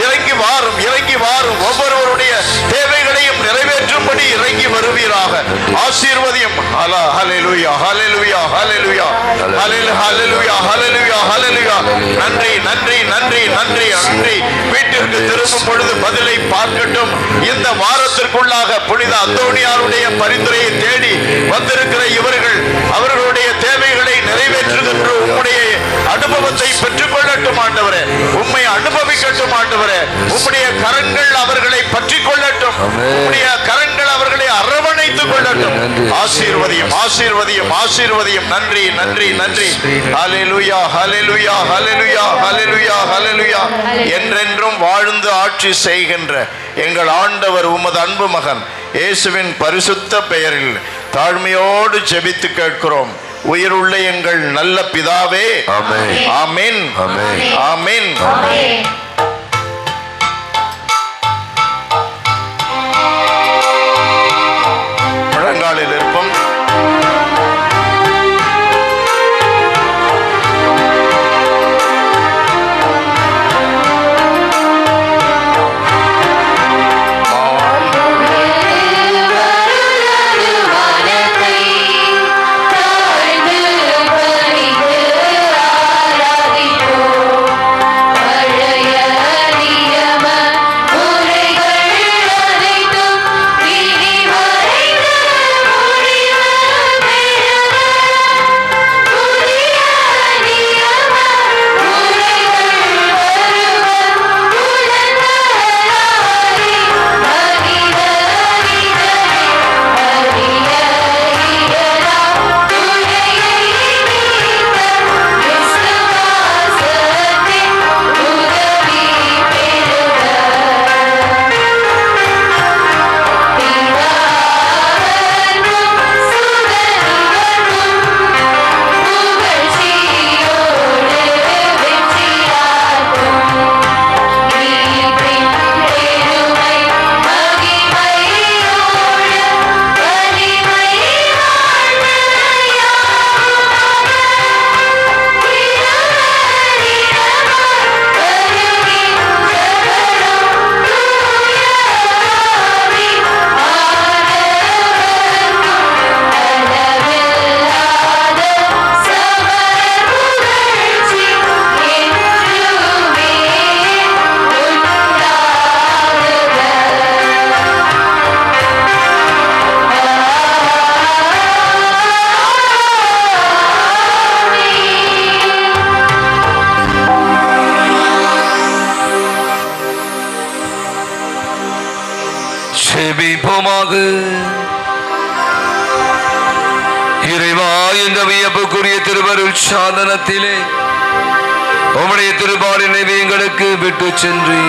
இறங்கி வாரும், இறங்கி வாரும், ஒவ்வொருவருடைய தேவைகளையும் நிறைவேற்றும்படி இறங்கி வருவீராக. ஆசீர்வதியம். ஹல்லேலூயா ஹல்லேலூயா ஹல்லேலூயா ஹல்லேலூயா ஹல்லேலூயா ஹல்லேலூயா. நன்றி நன்றி நன்றி நன்றி நன்றி. வீட்டிற்கு திரும்பும் பொழுது பதிலை பார்க்கட்டும். இந்த வாரத்திற்குள்ளாக புனித அந்தோனியாருடைய பரிந்துரையை தேடி வந்திருக்கிற இவர்கள் அவர்களுடைய தேவைகளை நிறைவேற்றுகின்ற உம்முடைய அனுபவத்தை பெற்றுக் கொள்ளட்டும் ஆண்டவரே. உம்மை அனுபவிக்கட்டும் ஆண்டவரே. உம்முடைய கரங்கள் அவர்களை பற்றி கொள்ளட்டும், உம்முடைய கரங்கள் அவர்களை அரவணைத்துக் கொள்ளட்டும். ஆசீர்வதியும் ஆசீர்வதியும் ஆசீர்வதியும். நன்றி நன்றி நன்றி. ஹல்லேலூயா ஹல்லேலூயா ஹல்லேலூயா ஹல்லேலூயா ஹல்லேலூயா. என்றென்றும் வாழ்ந்து ஆட்சி செய்கின்ற எங்கள் ஆண்டவர் உமது அன்பு மகன் இயேசுவின் பரிசுத்த பெயரில் தாழ்மையோடு ஜெபித்து கேட்கிறோம். உயிருள்ள எங்கள் நல்ல பிதாவே. ஆமென் ஆமென் ஆமென். முழங்காலில் இருப்போம். பழைய செய்வீராக. இறைவா, இந்த வியப்புக்குரிய திருவருள் சாதனத்திலே உம்முடைய திருப்பாலினை எங்களுக்கு விட்டு சென்று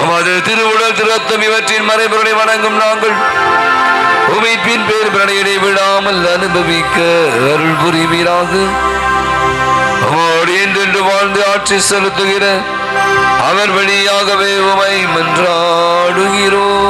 உமது திருவுடல் திருத்தம் இவற்றின் மறைபொருளை வணங்கும் நாங்கள் உமைப்பின் பேர் பிரணயனை விடாமல் அனுபவிக்க அருள் புரிவீராக. உமோடு என்றென்று வாழ்ந்து ஆட்சி செலுத்துகிற அவர் வழியாகவே உமை மன்றாடுகிறோம்.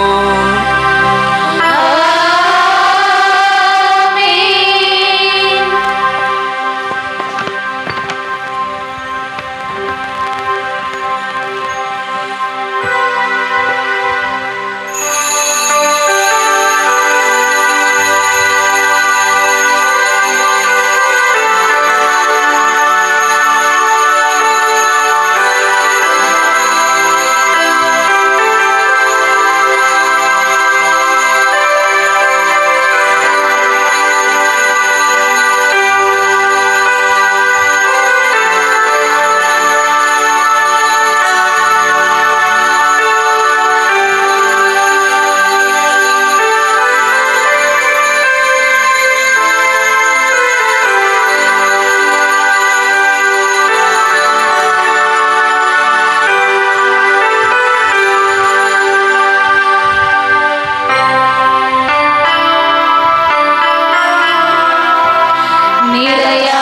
நிறைய